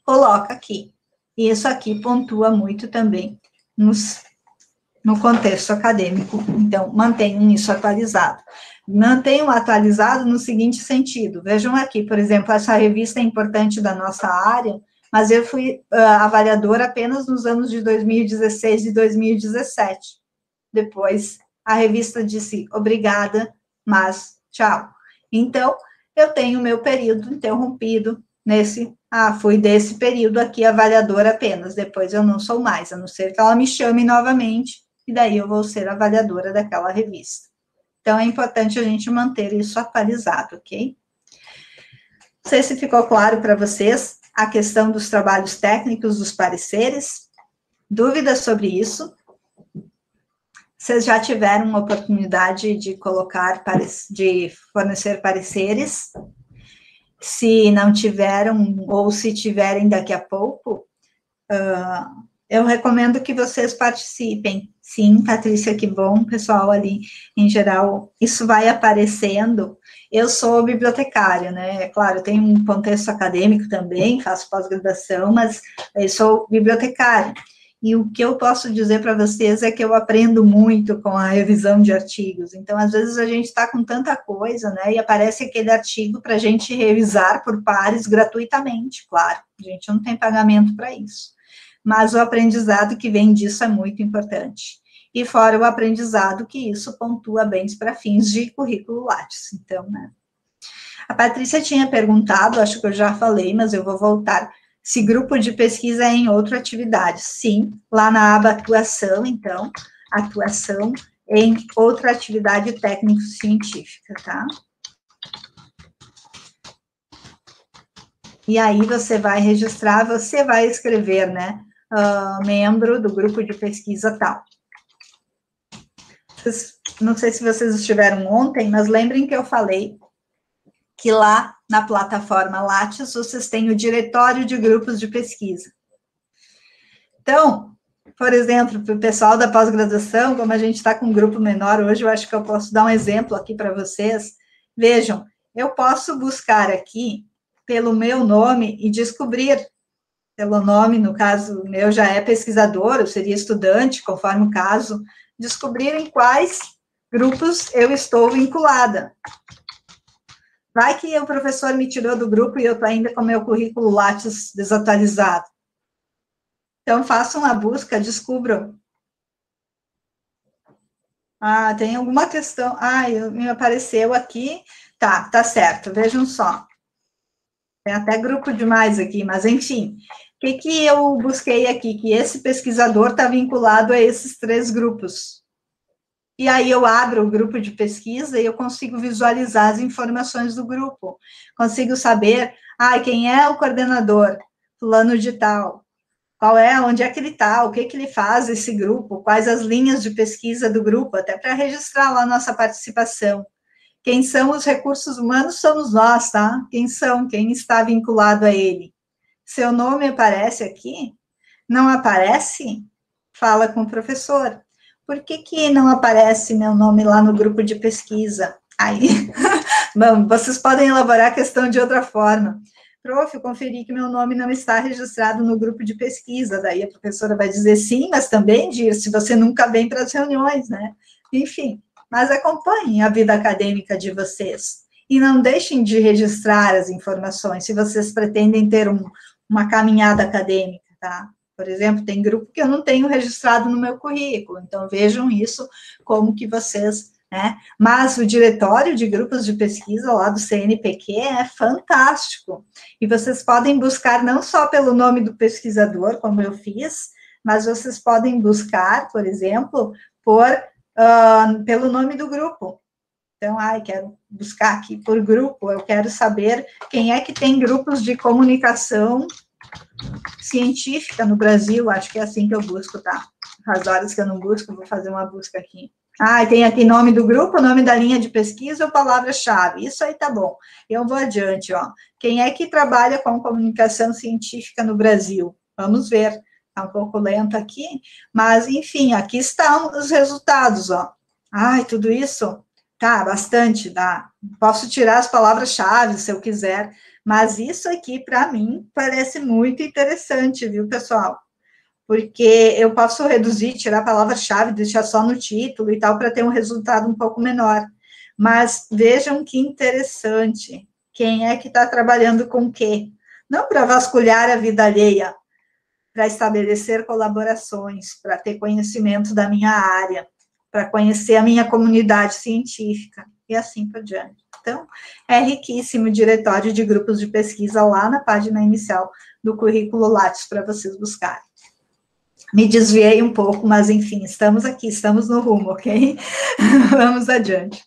coloca aqui. E isso aqui pontua muito também no contexto acadêmico. Então, mantenham isso atualizado. Mantenham atualizado no seguinte sentido. Vejam aqui, por exemplo, essa revista é importante da nossa área, mas eu fui avaliadora apenas nos anos de 2016 e 2017. Depois, a revista disse, obrigada, mas tchau. Então, eu tenho meu período interrompido fui desse período aqui avaliadora apenas, depois eu não sou mais, a não ser que ela me chame novamente, e daí eu vou ser avaliadora daquela revista. Então, é importante a gente manter isso atualizado, ok? Não sei se ficou claro para vocês a questão dos trabalhos técnicos, dos pareceres. Dúvidas sobre isso? Vocês já tiveram uma oportunidade de de fornecer pareceres? Se não tiveram, ou se tiverem daqui a pouco, eu recomendo que vocês participem. Sim, Patrícia, que bom, pessoal ali, em geral, isso vai aparecendo. Eu sou bibliotecária, né? É claro, eu tenho um contexto acadêmico também, faço pós-graduação, mas eu sou bibliotecária. E o que eu posso dizer para vocês é que eu aprendo muito com a revisão de artigos. Então, às vezes, a gente está com tanta coisa, né? E aparece aquele artigo para a gente revisar por pares gratuitamente, claro. A gente não tem pagamento para isso. Mas o aprendizado que vem disso é muito importante. E fora o aprendizado que isso pontua bens para fins de currículo Lattes. Então, né? A Patrícia tinha perguntado, acho que eu já falei, mas eu vou voltar. Se grupo de pesquisa é em outra atividade. Sim, lá na aba atuação, então, atuação em outra atividade técnico-científica, tá? E aí você vai registrar, você vai escrever, né? Membro do grupo de pesquisa tal. Não sei se vocês estiveram ontem, mas lembrem que eu falei que lá na plataforma Lattes vocês têm o diretório de grupos de pesquisa. Então, por exemplo, para o pessoal da pós-graduação, como a gente está com um grupo menor hoje, eu acho que eu posso dar um exemplo aqui para vocês. Vejam, eu posso buscar aqui pelo meu nome e descobrir, pelo nome, no caso, o meu já é pesquisador, eu seria estudante, conforme o caso, descobrir em quais grupos eu estou vinculada. Vai que o professor me tirou do grupo e eu estou ainda com meu currículo Lattes desatualizado. Então, façam uma busca, descubram. Ah, tem alguma questão. Ah, me apareceu aqui. Tá certo, vejam só. Tem até grupo demais aqui, mas enfim. O que eu busquei aqui? Que esse pesquisador está vinculado a esses 3 grupos. E aí eu abro o grupo de pesquisa e eu consigo visualizar as informações do grupo. Consigo saber, quem é o coordenador, fulano de tal. Onde é que ele está, o que ele faz, esse grupo, quais as linhas de pesquisa do grupo, até para registrar lá a nossa participação. Quem são os recursos humanos somos nós, tá? Quem está vinculado a ele. Seu nome aparece aqui? Não aparece? Fala com o professor. Por que não aparece meu nome lá no grupo de pesquisa? Aí, bom, vocês podem elaborar a questão de outra forma. Prof, eu conferi que meu nome não está registrado no grupo de pesquisa. Daí a professora vai dizer sim, mas também diz, se você nunca vem para as reuniões, né? Enfim, mas acompanhem a vida acadêmica de vocês. E não deixem de registrar as informações, se vocês pretendem ter uma caminhada acadêmica, tá? Por exemplo, tem grupo que eu não tenho registrado no meu currículo, então vejam isso como que vocês... né? Mas o diretório de grupos de pesquisa lá do CNPq é fantástico, e vocês podem buscar não só pelo nome do pesquisador, como eu fiz, mas vocês podem buscar, por exemplo, pelo nome do grupo. Então, quero buscar aqui por grupo, eu quero saber quem é que tem grupos de comunicação científica no Brasil, acho que é assim que eu busco, tá? As horas que eu não busco, vou fazer uma busca aqui. Tem aqui nome do grupo, nome da linha de pesquisa ou palavra-chave. Isso aí tá bom. Eu vou adiante, ó. Quem é que trabalha com comunicação científica no Brasil? Vamos ver. Tá um pouco lento aqui, mas, enfim, aqui estão os resultados, ó. Tudo isso? Tá, bastante, dá. Posso tirar as palavras-chave, se eu quiser, mas isso aqui, para mim, parece muito interessante, viu, pessoal? Porque eu posso reduzir, tirar a palavra-chave, deixar só no título e tal, para ter um resultado um pouco menor. Mas vejam que interessante. Quem é que está trabalhando com o quê? Não para vasculhar a vida alheia, para estabelecer colaborações, para ter conhecimento da minha área, para conhecer a minha comunidade científica, e assim por diante. Então, é riquíssimo o diretório de grupos de pesquisa lá na página inicial do currículo Lattes para vocês buscarem. Me desviei um pouco, mas enfim, estamos aqui, estamos no rumo, ok? Vamos adiante.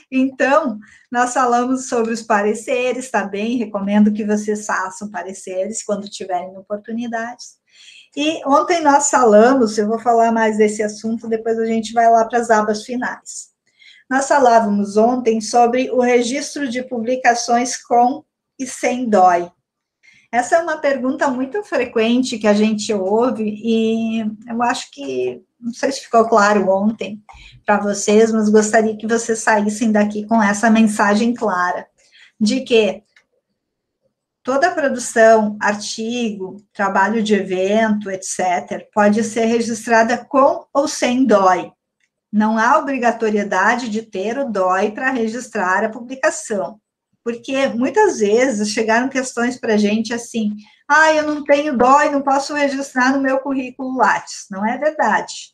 Então, nós falamos sobre os pareceres, tá bem? Recomendo que vocês façam pareceres quando tiverem oportunidades. E ontem nós falamos, eu vou falar mais desse assunto, depois a gente vai lá para as abas finais. Nós falávamos ontem sobre o registro de publicações com e sem DOI. Essa é uma pergunta muito frequente que a gente ouve, e eu acho que, não sei se ficou claro ontem para vocês, mas gostaria que vocês saíssem daqui com essa mensagem clara, de que toda produção, artigo, trabalho de evento, etc., pode ser registrada com ou sem DOI. Não há obrigatoriedade de ter o DOI para registrar a publicação. Porque muitas vezes chegaram questões para a gente assim, eu não tenho DOI, não posso registrar no meu currículo Lattes. Não é verdade.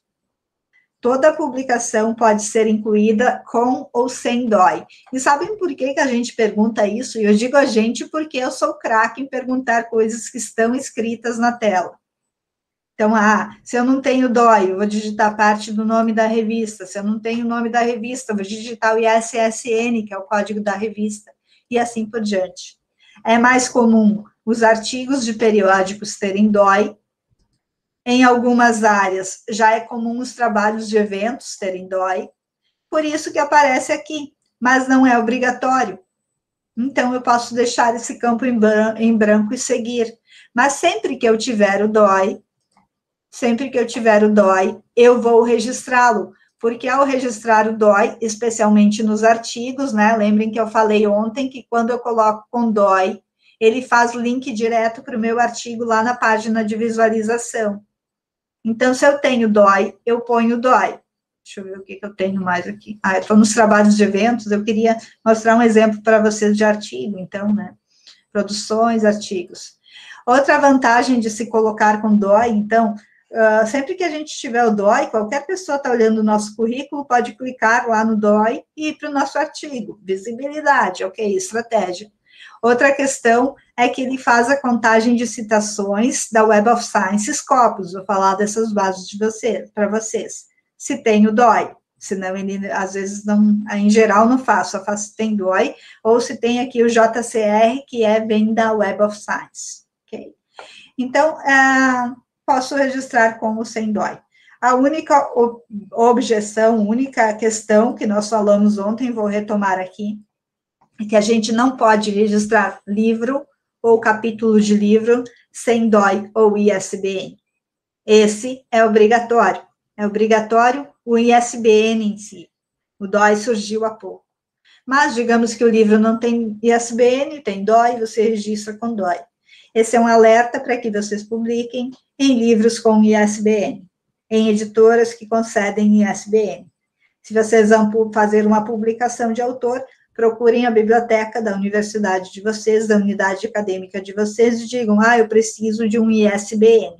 Toda publicação pode ser incluída com ou sem DOI. E sabem por que a gente pergunta isso? E eu digo a gente porque eu sou craque em perguntar coisas que estão escritas na tela. Então, se eu não tenho DOI, eu vou digitar parte do nome da revista. Se eu não tenho o nome da revista, eu vou digitar o ISSN, que é o código da revista. E assim por diante. É mais comum os artigos de periódicos terem DOI. Em algumas áreas, já é comum os trabalhos de eventos terem DOI. Por isso que aparece aqui, mas não é obrigatório. Então, eu posso deixar esse campo em branco e seguir. Mas sempre que eu tiver o DOI, eu vou registrá-lo, porque ao registrar o DOI, especialmente nos artigos, né, lembrem que eu falei ontem que quando eu coloco com DOI, ele faz link direto para o meu artigo lá na página de visualização. Então, se eu tenho DOI, eu ponho DOI. Deixa eu ver o que eu tenho mais aqui. Eu estou nos trabalhos de eventos, eu queria mostrar um exemplo para vocês de artigo, então, né, produções, artigos. Outra vantagem de se colocar com DOI, então, sempre que a gente tiver o DOI, qualquer pessoa está olhando o nosso currículo, pode clicar lá no DOI e ir para o nosso artigo. Visibilidade, ok, estratégia. Outra questão é que ele faz a contagem de citações da Web of Science Scopus, vou falar dessas bases para vocês. Se tem o DOI, senão ele, às vezes, não, em geral, não faz, só faz se tem DOI, ou se tem aqui o JCR, que vem da Web of Science, ok? Então, posso registrar com ou sem DOI. A única objeção, única questão que nós falamos ontem, vou retomar aqui, é que a gente não pode registrar livro ou capítulo de livro sem DOI ou ISBN. Esse é obrigatório. É obrigatório o ISBN em si. O DOI surgiu há pouco. Mas, digamos que o livro não tem ISBN, tem DOI, você registra com DOI. Esse é um alerta para que vocês publiquem em livros com ISBN, em editoras que concedem ISBN. Se vocês vão fazer uma publicação de autor, procurem a biblioteca da universidade de vocês, da unidade acadêmica de vocês, e digam, eu preciso de um ISBN.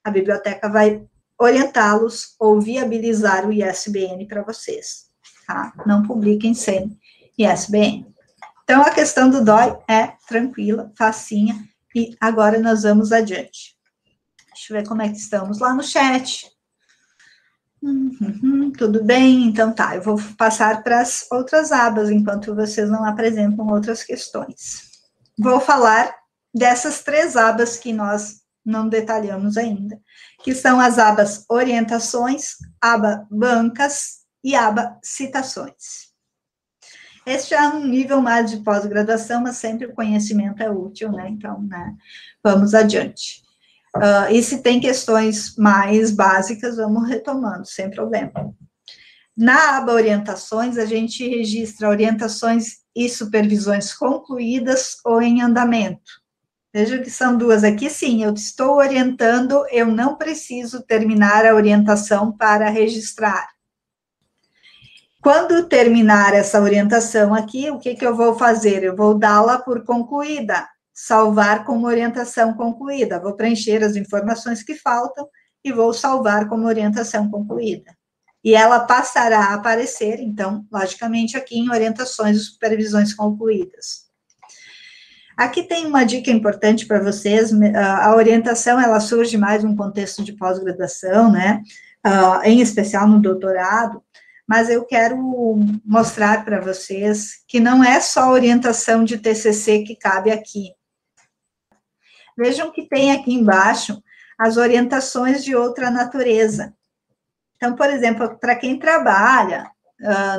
A biblioteca vai orientá-los ou viabilizar o ISBN para vocês, tá? Não publiquem sem ISBN. Então, a questão do DOI é tranquila, facinha, e agora nós vamos adiante. Deixa eu ver como é que estamos lá no chat. Tudo bem? Então tá, eu vou passar para as outras abas, enquanto vocês não apresentam outras questões. Vou falar dessas 3 abas que nós não detalhamos ainda, que são as abas orientações, aba bancas e aba citações. Este é um nível mais de pós-graduação, mas sempre o conhecimento é útil, né? Então, né, vamos adiante. E se tem questões mais básicas, vamos retomando, sem problema. Na aba orientações, a gente registra orientações e supervisões concluídas ou em andamento. Veja que são 2 aqui, sim, eu estou orientando, eu não preciso terminar a orientação para registrar. Quando terminar essa orientação aqui, o que eu vou fazer? Eu vou dá-la por concluída, salvar como orientação concluída. Vou preencher as informações que faltam e vou salvar como orientação concluída. E ela passará a aparecer, então, logicamente, aqui em orientações e supervisões concluídas. Aqui tem uma dica importante para vocês, a orientação, ela surge mais num contexto de pós-graduação, né, em especial no doutorado, mas eu quero mostrar para vocês que não é só orientação de TCC que cabe aqui. Vejam que tem aqui embaixo as orientações de outra natureza. Então, por exemplo, para quem trabalha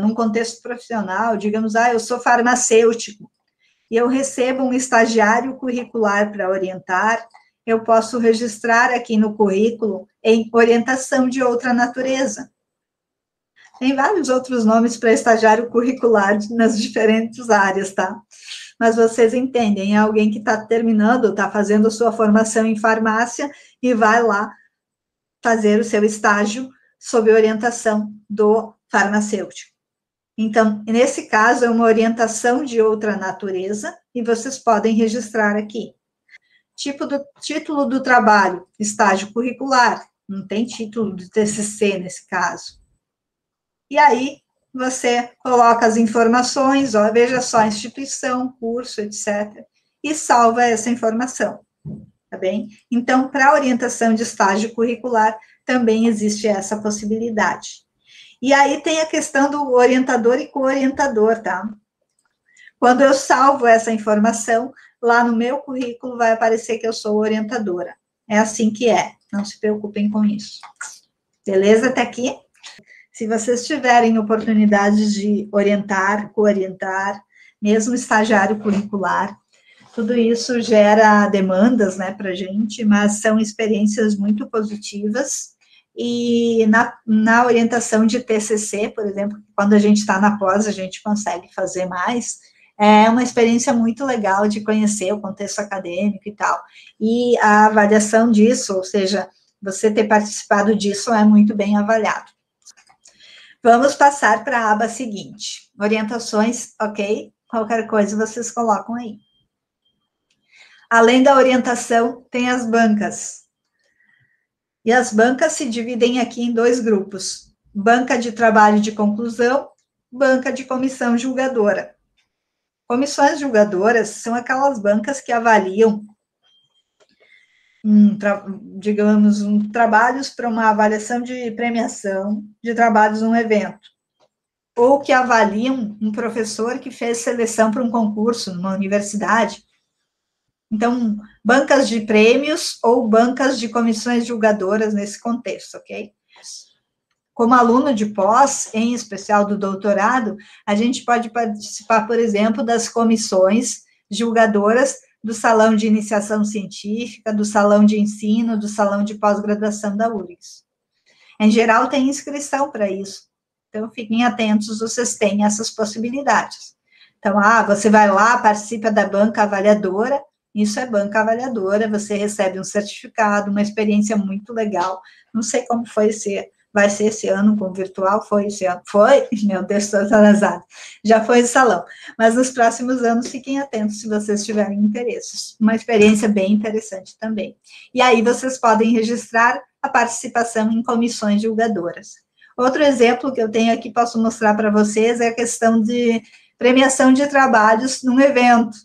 num contexto profissional, digamos, eu sou farmacêutico, e eu recebo um estagiário curricular para orientar, eu posso registrar aqui no currículo em orientação de outra natureza. Tem vários outros nomes para estagiário curricular nas diferentes áreas, tá? Mas vocês entendem, é alguém que está terminando, está fazendo sua formação em farmácia e vai lá fazer o seu estágio sob orientação do farmacêutico. Então, nesse caso, é uma orientação de outra natureza e vocês podem registrar aqui. Título do trabalho, estágio curricular, não tem título de TCC nesse caso. E aí, você coloca as informações, veja só, instituição, curso, etc., e salva essa informação, tá bem? Então, para a orientação de estágio curricular, também existe essa possibilidade. E aí tem a questão do orientador e co-orientador, tá? Quando eu salvo essa informação, lá no meu currículo vai aparecer que eu sou orientadora. É assim que é, não se preocupem com isso. Beleza até aqui? Se vocês tiverem oportunidade de orientar, co-orientar, mesmo estagiário curricular, tudo isso gera demandas, né, para a gente, mas são experiências muito positivas e na orientação de TCC, por exemplo, quando a gente está na pós, a gente consegue fazer mais, é uma experiência muito legal de conhecer o contexto acadêmico e tal, e a avaliação disso, ou seja, você ter participado disso é muito bem avaliado. Vamos passar para a aba seguinte, orientações, ok? Qualquer coisa vocês colocam aí. Além da orientação, tem as bancas. E as bancas se dividem aqui em 2 grupos. Banca de trabalho de conclusão, banca de comissão julgadora. Comissões julgadoras são aquelas bancas que avaliam, digamos, trabalhos para uma avaliação de premiação de trabalhos num evento. Ou que avaliam um professor que fez seleção para um concurso numa universidade. Então, bancas de prêmios ou bancas de comissões julgadoras nesse contexto, ok? Como aluno de pós, em especial do doutorado, a gente pode participar, por exemplo, das comissões julgadoras do Salão de Iniciação Científica, do Salão de Ensino, do Salão de Pós-Graduação da URGS. Em geral, tem inscrição para isso. Então, fiquem atentos, vocês têm essas possibilidades. Então, você vai lá, participa da banca avaliadora, isso é banca avaliadora, você recebe um certificado, uma experiência muito legal. Não sei como vai ser esse ano com o virtual, foi esse ano? Foi? Meu Deus, estou atrasada. Já foi o salão. Mas nos próximos anos, fiquem atentos se vocês tiverem interesse. Uma experiência bem interessante também. E aí, vocês podem registrar a participação em comissões julgadoras. Outro exemplo que eu tenho aqui, posso mostrar para vocês, é a questão de premiação de trabalhos num evento.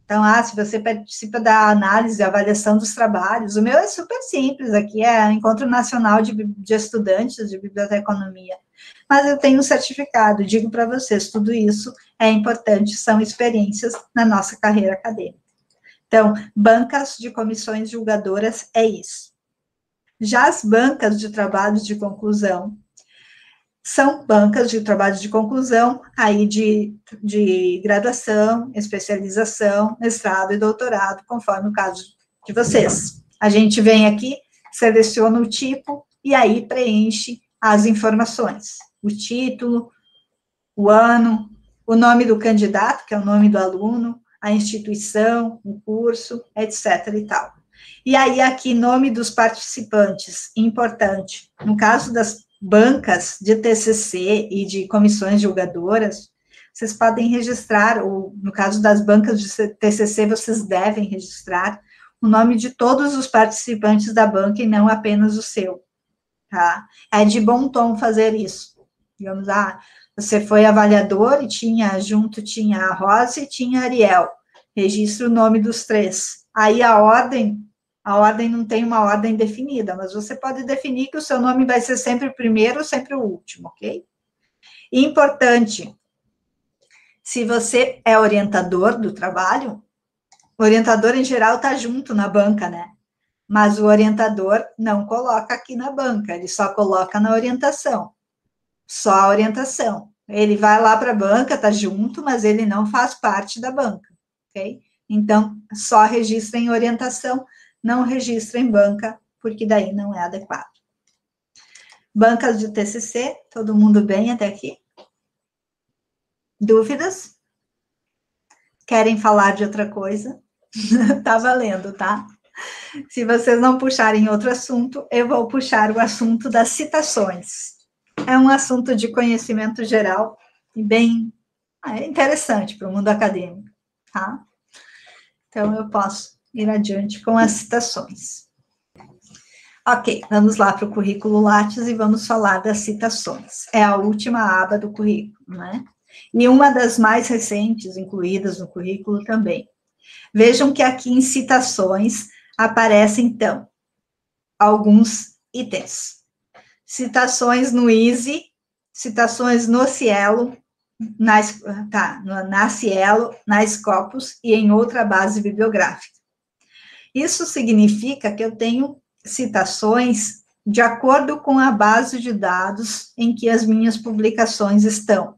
Então, se você participa da análise e avaliação dos trabalhos, o meu é super simples, aqui é o Encontro Nacional de Estudantes de Biblioteconomia, mas eu tenho um certificado, digo para vocês, tudo isso é importante, são experiências na nossa carreira acadêmica. Então, bancas de comissões julgadoras é isso. Já as bancas de trabalhos de conclusão, são bancas de trabalho de conclusão, aí de graduação, especialização, mestrado e doutorado, conforme o caso de vocês. A gente vem aqui, seleciona o tipo, e aí preenche as informações. O título, o ano, o nome do candidato, que é o nome do aluno, a instituição, o curso, etc. e tal. E aí, aqui, nome dos participantes, importante. No caso das bancas de TCC e de comissões julgadoras, vocês podem registrar, ou no caso das bancas de TCC, vocês devem registrar o nome de todos os participantes da banca e não apenas o seu, tá? É de bom tom fazer isso. Digamos, você foi avaliador e tinha a Rosa e tinha a Ariel. Registra o nome dos 3. Aí a ordem não tem uma ordem definida, mas você pode definir que o seu nome vai ser sempre o primeiro ou sempre o último, ok? E importante, se você é orientador do trabalho, o orientador, em geral, está junto na banca, né? Mas o orientador não coloca aqui na banca, ele só coloca na orientação. Só a orientação. Ele vai lá para a banca, está junto, mas ele não faz parte da banca, ok? Então, só registra em orientação, não registra em banca, porque daí não é adequado. Bancas de TCC, todo mundo bem até aqui? Dúvidas? Querem falar de outra coisa? Tá valendo, tá? Se vocês não puxarem outro assunto, eu vou puxar o assunto das citações. É um assunto de conhecimento geral e bem interessante para o mundo acadêmico, tá? Então, eu posso ir adiante com as citações. Ok, vamos lá para o currículo Lattes e vamos falar das citações. É a última aba do currículo, né? E uma das mais recentes, incluídas no currículo também. Vejam que aqui em citações aparecem, então, alguns itens. Citações no Easy, citações no Cielo, na Cielo, na Scopus e em outra base bibliográfica. Isso significa que eu tenho citações de acordo com a base de dados em que as minhas publicações estão.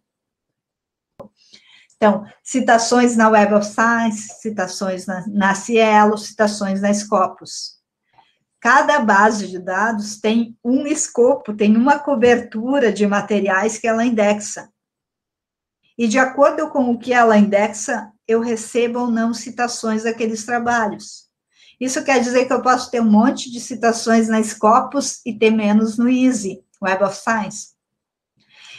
Então, citações na Web of Science, citações na Cielo, citações na Scopus. Cada base de dados tem um escopo, tem uma cobertura de materiais que ela indexa. E de acordo com o que ela indexa, eu recebo ou não citações daqueles trabalhos. Isso quer dizer que eu posso ter um monte de citações na Scopus e ter menos no EASY, Web of Science.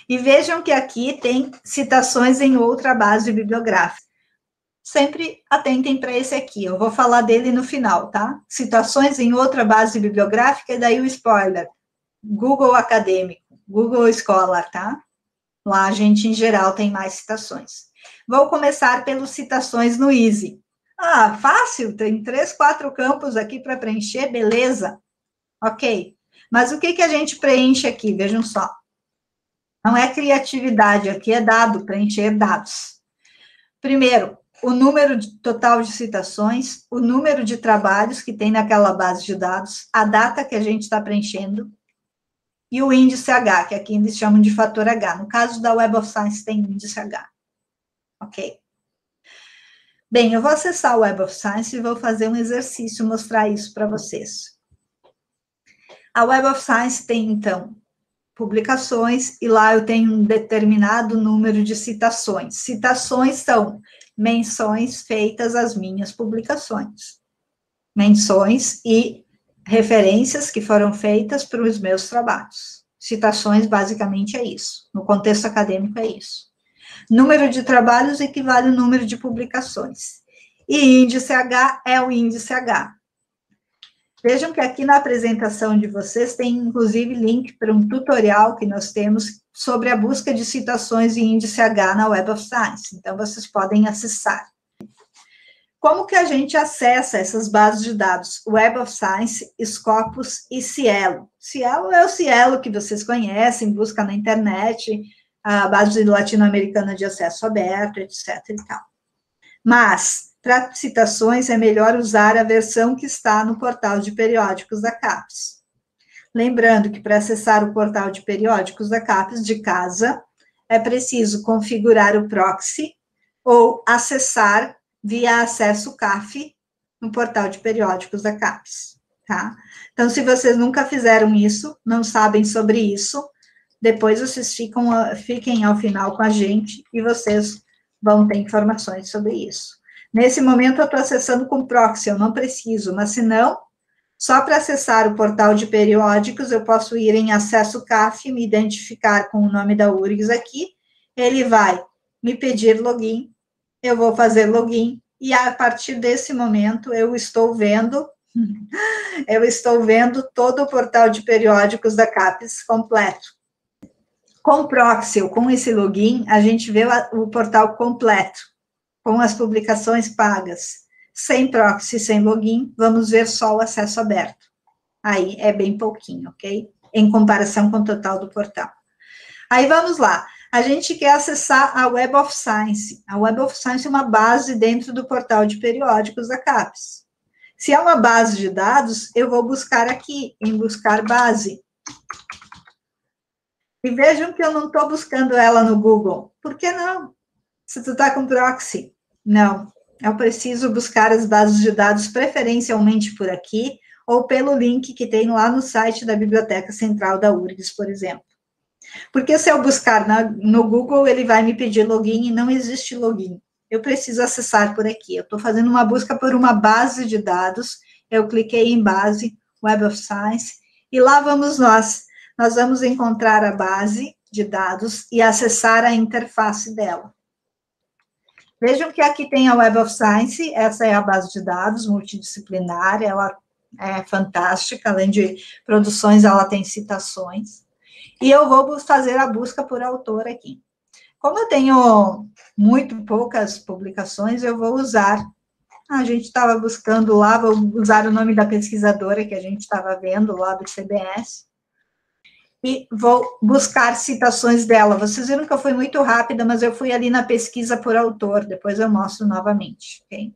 E vejam que aqui tem citações em outra base bibliográfica. Sempre atentem para esse aqui, eu vou falar dele no final, tá? Citações em outra base bibliográfica, e daí o spoiler. Google Acadêmico, Google Scholar, tá? Lá a gente, em geral, tem mais citações. Vou começar pelas citações no EASY. Ah, fácil, tem 3, 4 campos aqui para preencher, beleza. Ok. Mas o que a gente preenche aqui? Vejam só. Não é criatividade, aqui é dado, preencher dados. Primeiro, o número total de citações, o número de trabalhos que tem naquela base de dados, a data que a gente está preenchendo, e o índice H, que aqui eles chamam de fator H. No caso da Web of Science, tem índice H. Ok? Bem, eu vou acessar o Web of Science e vou fazer um exercício, mostrar isso para vocês. A Web of Science tem, então, publicações, e lá eu tenho um determinado número de citações. Citações são menções feitas às minhas publicações. Menções e referências que foram feitas para os meus trabalhos. Citações, basicamente, é isso. No contexto acadêmico, é isso. Número de trabalhos equivale ao número de publicações. E índice H é o índice H. Vejam que aqui na apresentação de vocês tem, inclusive, link para um tutorial que nós temos sobre a busca de citações e índice H na Web of Science. Então, vocês podem acessar. Como que a gente acessa essas bases de dados? Web of Science, Scopus e Cielo. Cielo é o Cielo que vocês conhecem, busca na internet, a base latino-americana de acesso aberto, etc. e tal. Mas, para citações, é melhor usar a versão que está no portal de periódicos da CAPES. Lembrando que para acessar o portal de periódicos da CAPES de casa, é preciso configurar o proxy ou acessar via acesso CAF no portal de periódicos da CAPES, tá? Então, se vocês nunca fizeram isso, não sabem sobre isso, depois vocês fiquem ao final com a gente e vocês vão ter informações sobre isso. Nesse momento, eu estou acessando com proxy, eu não preciso, mas se não, só para acessar o portal de periódicos, eu posso ir em acesso CAF, me identificar com o nome da URGS aqui, ele vai me pedir login, eu vou fazer login, e a partir desse momento, eu estou vendo todo o portal de periódicos da CAPES completo. Com proxy, ou com esse login, a gente vê o portal completo, com as publicações pagas. Sem proxy, sem login, vamos ver só o acesso aberto. Aí é bem pouquinho, ok? Em comparação com o total do portal. Aí vamos lá. A gente quer acessar a Web of Science. A Web of Science é uma base dentro do portal de periódicos da CAPES. Se é uma base de dados, eu vou buscar aqui, em buscar base. E vejam que eu não estou buscando ela no Google. Por que não? Se tu está com proxy. Não. Eu preciso buscar as bases de dados preferencialmente por aqui, ou pelo link que tem lá no site da Biblioteca Central da URGS, por exemplo. Porque se eu buscar no Google, ele vai me pedir login e não existe login. Eu preciso acessar por aqui. Eu estou fazendo uma busca por uma base de dados, eu cliquei em base, Web of Science, e lá vamos nós. Nós vamos encontrar a base de dados e acessar a interface dela. Vejam que aqui tem a Web of Science, essa é a base de dados multidisciplinar, ela é fantástica, além de produções, ela tem citações. E eu vou fazer a busca por autor aqui. Como eu tenho muito poucas publicações, eu vou usar, a gente estava buscando lá, vou usar o nome da pesquisadora que a gente estava vendo lá do CBS, e vou buscar citações dela. Vocês viram que eu fui muito rápida, mas eu fui ali na pesquisa por autor, depois eu mostro novamente, ok?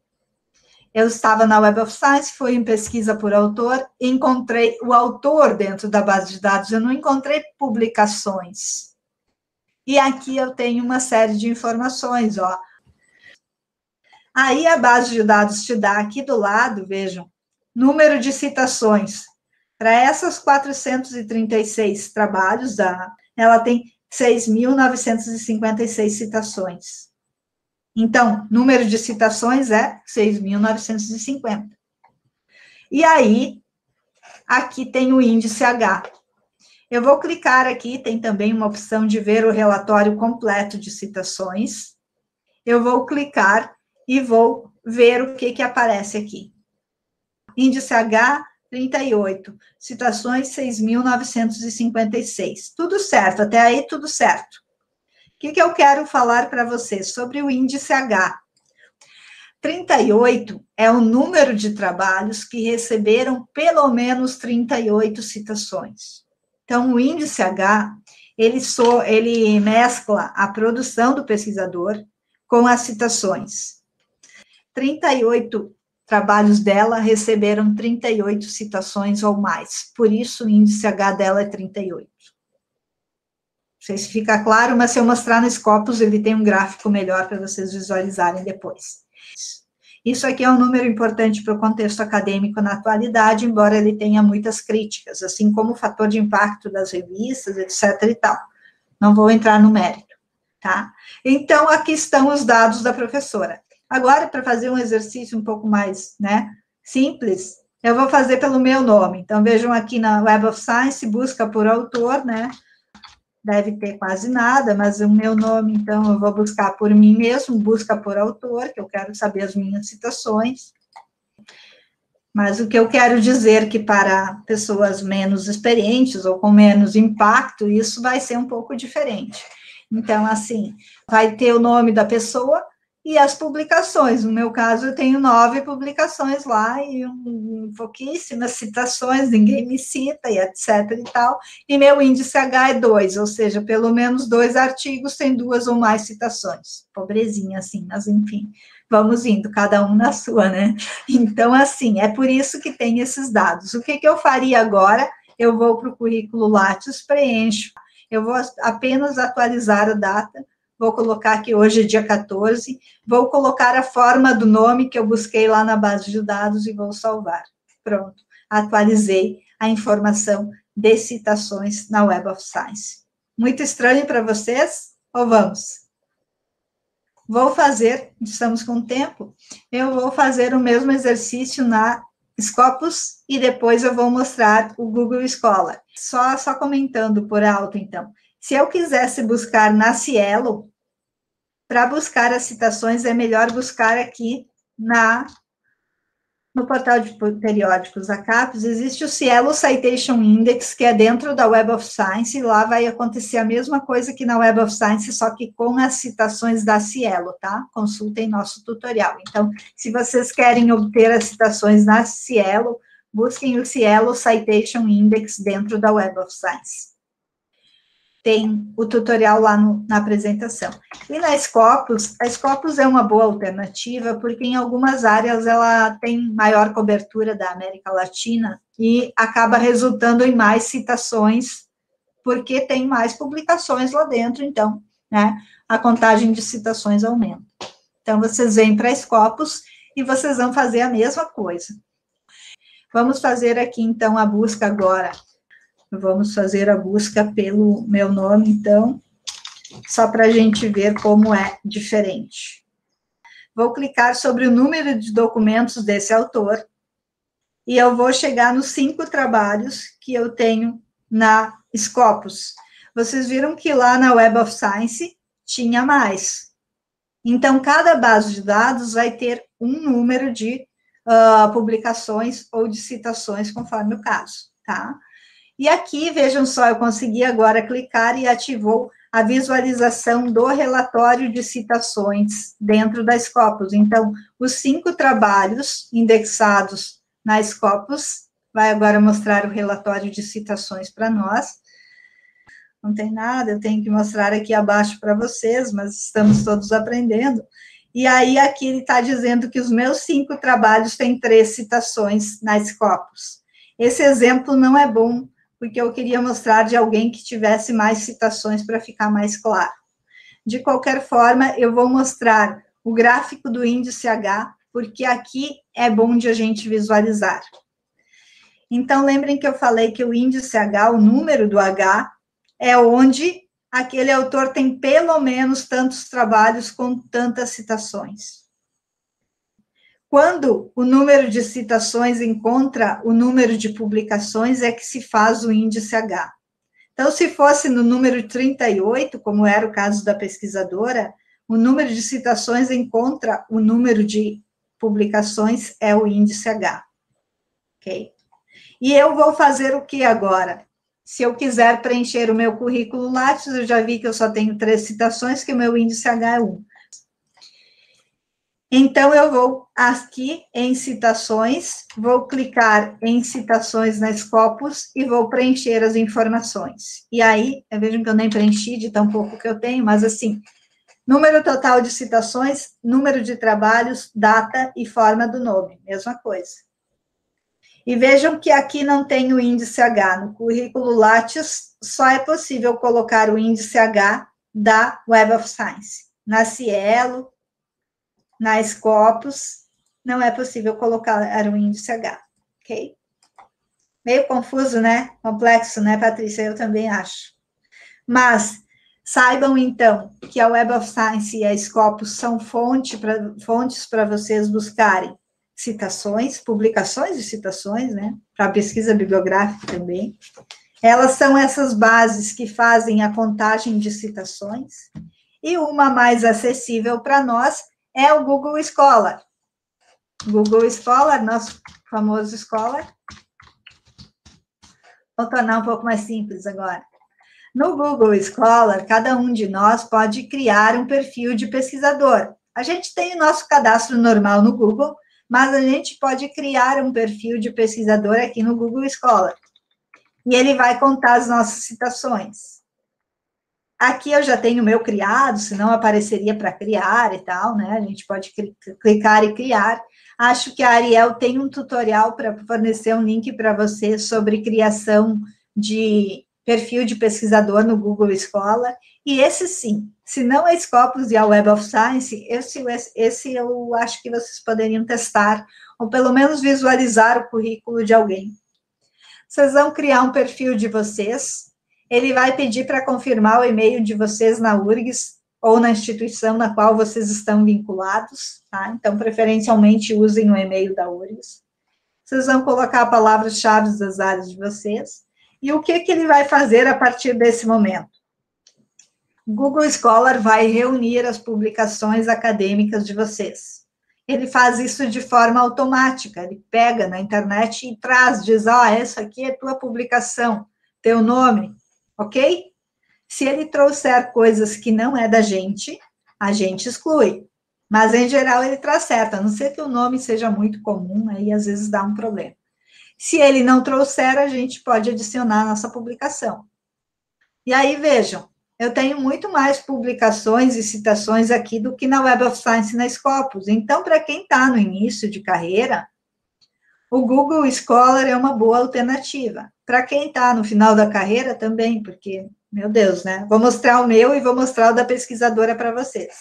Eu estava na Web of Science, fui em pesquisa por autor, encontrei o autor dentro da base de dados, eu não encontrei publicações. E aqui eu tenho uma série de informações, ó. Aí a base de dados te dá aqui do lado, vejam, número de citações. Para essas 436 trabalhos, ela tem 6.956 citações. Então, número de citações é 6.950. E aí, aqui tem o índice H. Eu vou clicar aqui, tem também uma opção de ver o relatório completo de citações. Eu vou clicar e vou ver o que aparece aqui. Índice H, 38. Citações, 6.956. Tudo certo, até aí tudo certo. O que eu quero falar para vocês sobre o índice H? 38 é o número de trabalhos que receberam pelo menos 38 citações. Então, o índice H, ele mescla a produção do pesquisador com as citações. 38 trabalhos dela receberam 38 citações ou mais, por isso o índice H dela é 38. Não sei se fica claro, mas se eu mostrar no Scopus, ele tem um gráfico melhor para vocês visualizarem depois. Isso aqui é um número importante para o contexto acadêmico na atualidade, embora ele tenha muitas críticas, assim como o fator de impacto das revistas, etc. e tal. Não vou entrar no mérito, tá? Então, aqui estão os dados da professora. Agora, para fazer um exercício um pouco mais, simples, eu vou fazer pelo meu nome. Então, vejam aqui na Web of Science, busca por autor, deve ter quase nada, mas o meu nome, então, eu vou buscar por mim mesmo, busca por autor, que eu quero saber as minhas citações. Mas o que eu quero dizer que para pessoas menos experientes ou com menos impacto, isso vai ser um pouco diferente. Então, assim, vai ter o nome da pessoa e as publicações. No meu caso, eu tenho 9 publicações lá e pouquíssimas citações, ninguém me cita, e etc. e tal. E meu índice H é 2, ou seja, pelo menos 2 artigos têm 2 ou mais citações. Pobrezinha, assim, mas enfim, vamos indo, cada um na sua, Então, assim, é por isso que tem esses dados. O que eu faria agora? Eu vou para o currículo Lattes, preencho. Eu vou apenas atualizar a data. Vou colocar que hoje é dia 14, vou colocar a forma do nome que eu busquei lá na base de dados e vou salvar. Pronto, atualizei a informação de citações na Web of Science. Muito estranho para vocês? Ou vamos? Vou fazer, estamos com tempo, eu vou fazer o mesmo exercício na Scopus e depois eu vou mostrar o Google Scholar. Só comentando por alto, então. Se eu quisesse buscar na Cielo, para buscar as citações, é melhor buscar aqui no portal de periódicos da CAPES, existe o Cielo Citation Index, que é dentro da Web of Science, e lá vai acontecer a mesma coisa que na Web of Science, só que com as citações da Cielo, tá? Consultem nosso tutorial. Então, se vocês querem obter as citações na Cielo, busquem o Cielo Citation Index dentro da Web of Science. Tem o tutorial lá na apresentação. E na Scopus, a Scopus é uma boa alternativa, porque em algumas áreas ela tem maior cobertura da América Latina e acaba resultando em mais citações, porque tem mais publicações lá dentro, então, a contagem de citações aumenta. Então, vocês vêm para a Scopus e vocês vão fazer a mesma coisa. Vamos fazer aqui, então, a busca agora. Vamos fazer a busca pelo meu nome, então, só para a gente ver como é diferente. Vou clicar sobre o número de documentos desse autor, e eu vou chegar nos 5 trabalhos que eu tenho na Scopus. Vocês viram que lá na Web of Science tinha mais. Então, cada base de dados vai ter um número de publicações ou de citações, conforme o caso, tá? E aqui, vejam só, eu consegui agora clicar e ativou a visualização do relatório de citações dentro da Scopus. Então, os 5 trabalhos indexados na Scopus, vai agora mostrar o relatório de citações para nós. Não tem nada, eu tenho que mostrar aqui abaixo para vocês, mas estamos todos aprendendo. E aí, aqui ele está dizendo que os meus 5 trabalhos têm 3 citações na Scopus. Esse exemplo não é bom, porque eu queria mostrar de alguém que tivesse mais citações para ficar mais claro. De qualquer forma, eu vou mostrar o gráfico do índice H, porque aqui é bom de a gente visualizar. Então, lembrem que eu falei que o índice H, o número do H, é onde aquele autor tem pelo menos tantos trabalhos com tantas citações. Quando o número de citações encontra o número de publicações, é que se faz o índice H. Então, se fosse no número 38, como era o caso da pesquisadora, o número de citações encontra o número de publicações, é o índice H. Ok? E eu vou fazer o que agora? Se eu quiser preencher o meu currículo Lattes, eu já vi que eu só tenho 3 citações, que o meu índice H é 1. Então, eu vou aqui em citações, vou clicar em citações na Scopus e vou preencher as informações. E aí, vejam que eu nem preenchi de tão pouco que eu tenho, mas assim, número total de citações, número de trabalhos, data e forma do nome, mesma coisa. E vejam que aqui não tem o índice H. No currículo Lattes, só é possível colocar o índice H da Web of Science. Na Cielo, na Scopus, não é possível colocar o índice H, ok? Meio confuso, né? Complexo, né, Patrícia? Eu também acho. Mas saibam, então, que a Web of Science e a Scopus são fontes para vocês buscarem citações, publicações de citações, né? Para pesquisa bibliográfica também. Elas são essas bases que fazem a contagem de citações. E uma mais acessível para nós é o Google Scholar. Google Scholar, nosso famoso Scholar. Vou tornar um pouco mais simples agora. No Google Scholar, cada um de nós pode criar um perfil de pesquisador. A gente tem o nosso cadastro normal no Google, mas a gente pode criar um perfil de pesquisador aqui no Google Scholar. E ele vai contar as nossas citações. Aqui eu já tenho o meu criado, senão apareceria para criar e tal, né? A gente pode clicar e criar. Acho que a Ariel tem um tutorial para fornecer um link para você sobre criação de perfil de pesquisador no Google Scholar. E esse sim, se não a Scopus e a Web of Science, esse eu acho que vocês poderiam testar, ou pelo menos visualizar o currículo de alguém. Vocês vão criar um perfil de vocês. Ele vai pedir para confirmar o e-mail de vocês na URGS ou na instituição na qual vocês estão vinculados, tá? Então, preferencialmente, usem o e-mail da URGS. Vocês vão colocar palavras-chave das áreas de vocês. E o que ele vai fazer a partir desse momento? O Google Scholar vai reunir as publicações acadêmicas de vocês. Ele faz isso de forma automática. Ele pega na internet e traz, diz, essa aqui é tua publicação, teu nome, ok? Se ele trouxer coisas que não é da gente, a gente exclui. Mas, em geral, ele traz certo, a não ser que o nome seja muito comum, aí às vezes dá um problema. Se ele não trouxer, a gente pode adicionar a nossa publicação. E aí, vejam, eu tenho muito mais publicações e citações aqui do que na Web of Science e na Scopus. Então, para quem está no início de carreira, o Google Scholar é uma boa alternativa. Para quem está no final da carreira também, porque, meu Deus, né? Vou mostrar o meu e vou mostrar o da pesquisadora para vocês.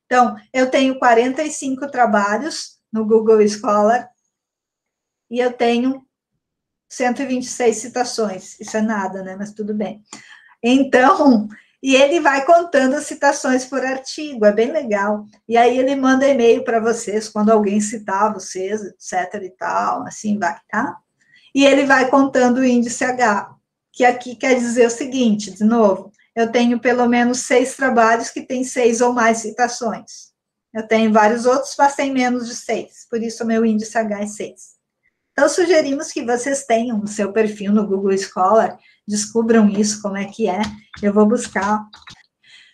Então, eu tenho 45 trabalhos no Google Scholar e eu tenho 126 citações. Isso é nada, né? Mas tudo bem. Então, e ele vai contando as citações por artigo, é bem legal. E aí ele manda e-mail para vocês, quando alguém citar vocês, etc e tal, assim vai, tá? E ele vai contando o índice H, que aqui quer dizer o seguinte, de novo, eu tenho pelo menos 6 trabalhos que têm 6 ou mais citações. Eu tenho vários outros, mas tem menos de 6, por isso o meu índice H é 6. Então, sugerimos que vocês tenham o seu perfil no Google Scholar, descubram isso, como é que é, eu vou buscar.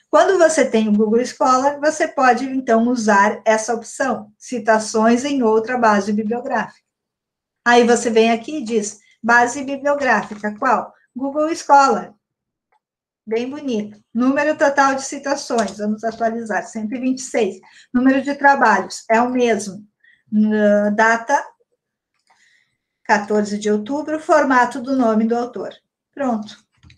Quando você tem o Google Scholar, você pode, então, usar essa opção, citações em outra base bibliográfica. Aí você vem aqui e diz, base bibliográfica, qual? Google Scholar. Bem bonito. Número total de citações, vamos atualizar, 126. Número de trabalhos, é o mesmo. Data, 14 de outubro, formato do nome do autor. Pronto,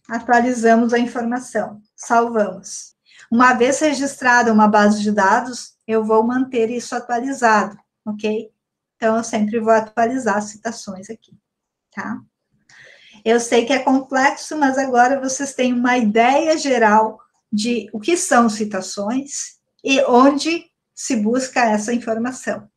atualizamos a informação, salvamos. Uma vez registrada uma base de dados, eu vou manter isso atualizado, ok? Então, eu sempre vou atualizar as citações aqui, tá? Eu sei que é complexo, mas agora vocês têm uma ideia geral de o que são citações e onde se busca essa informação.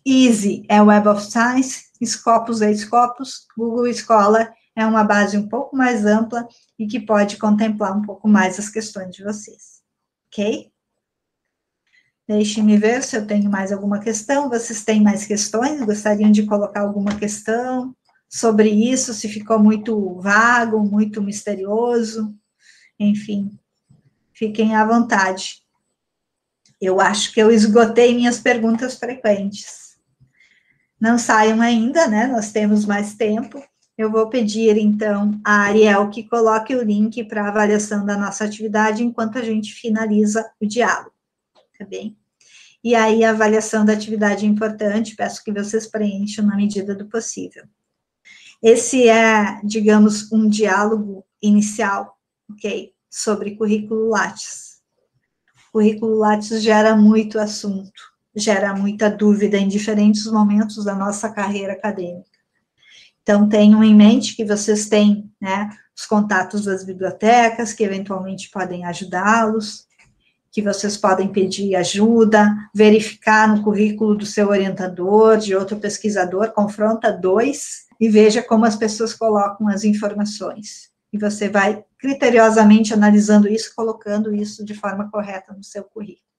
EASY é Web of Science, Scopus é Scopus, Google Scholar é uma base um pouco mais ampla e que pode contemplar um pouco mais as questões de vocês, ok? Deixe-me ver se eu tenho mais alguma questão. Vocês têm mais questões? Gostariam de colocar alguma questão sobre isso? Se ficou muito vago, muito misterioso? Enfim, fiquem à vontade. Eu acho que eu esgotei minhas perguntas frequentes. Não saiam ainda, né? Nós temos mais tempo. Eu vou pedir, então, a Ariel que coloque o link para a avaliação da nossa atividade enquanto a gente finaliza o diálogo, tá bem? E aí, a avaliação da atividade é importante, peço que vocês preencham na medida do possível. Esse é, digamos, um diálogo inicial, ok? Sobre currículo Lattes. O currículo Lattes gera muito assunto, gera muita dúvida em diferentes momentos da nossa carreira acadêmica. Então, tenham em mente que vocês têm, né, os contatos das bibliotecas, que eventualmente podem ajudá-los, que vocês podem pedir ajuda, verificar no currículo do seu orientador, de outro pesquisador, confronta 2 e veja como as pessoas colocam as informações. E você vai criteriosamente analisando isso, colocando isso de forma correta no seu currículo.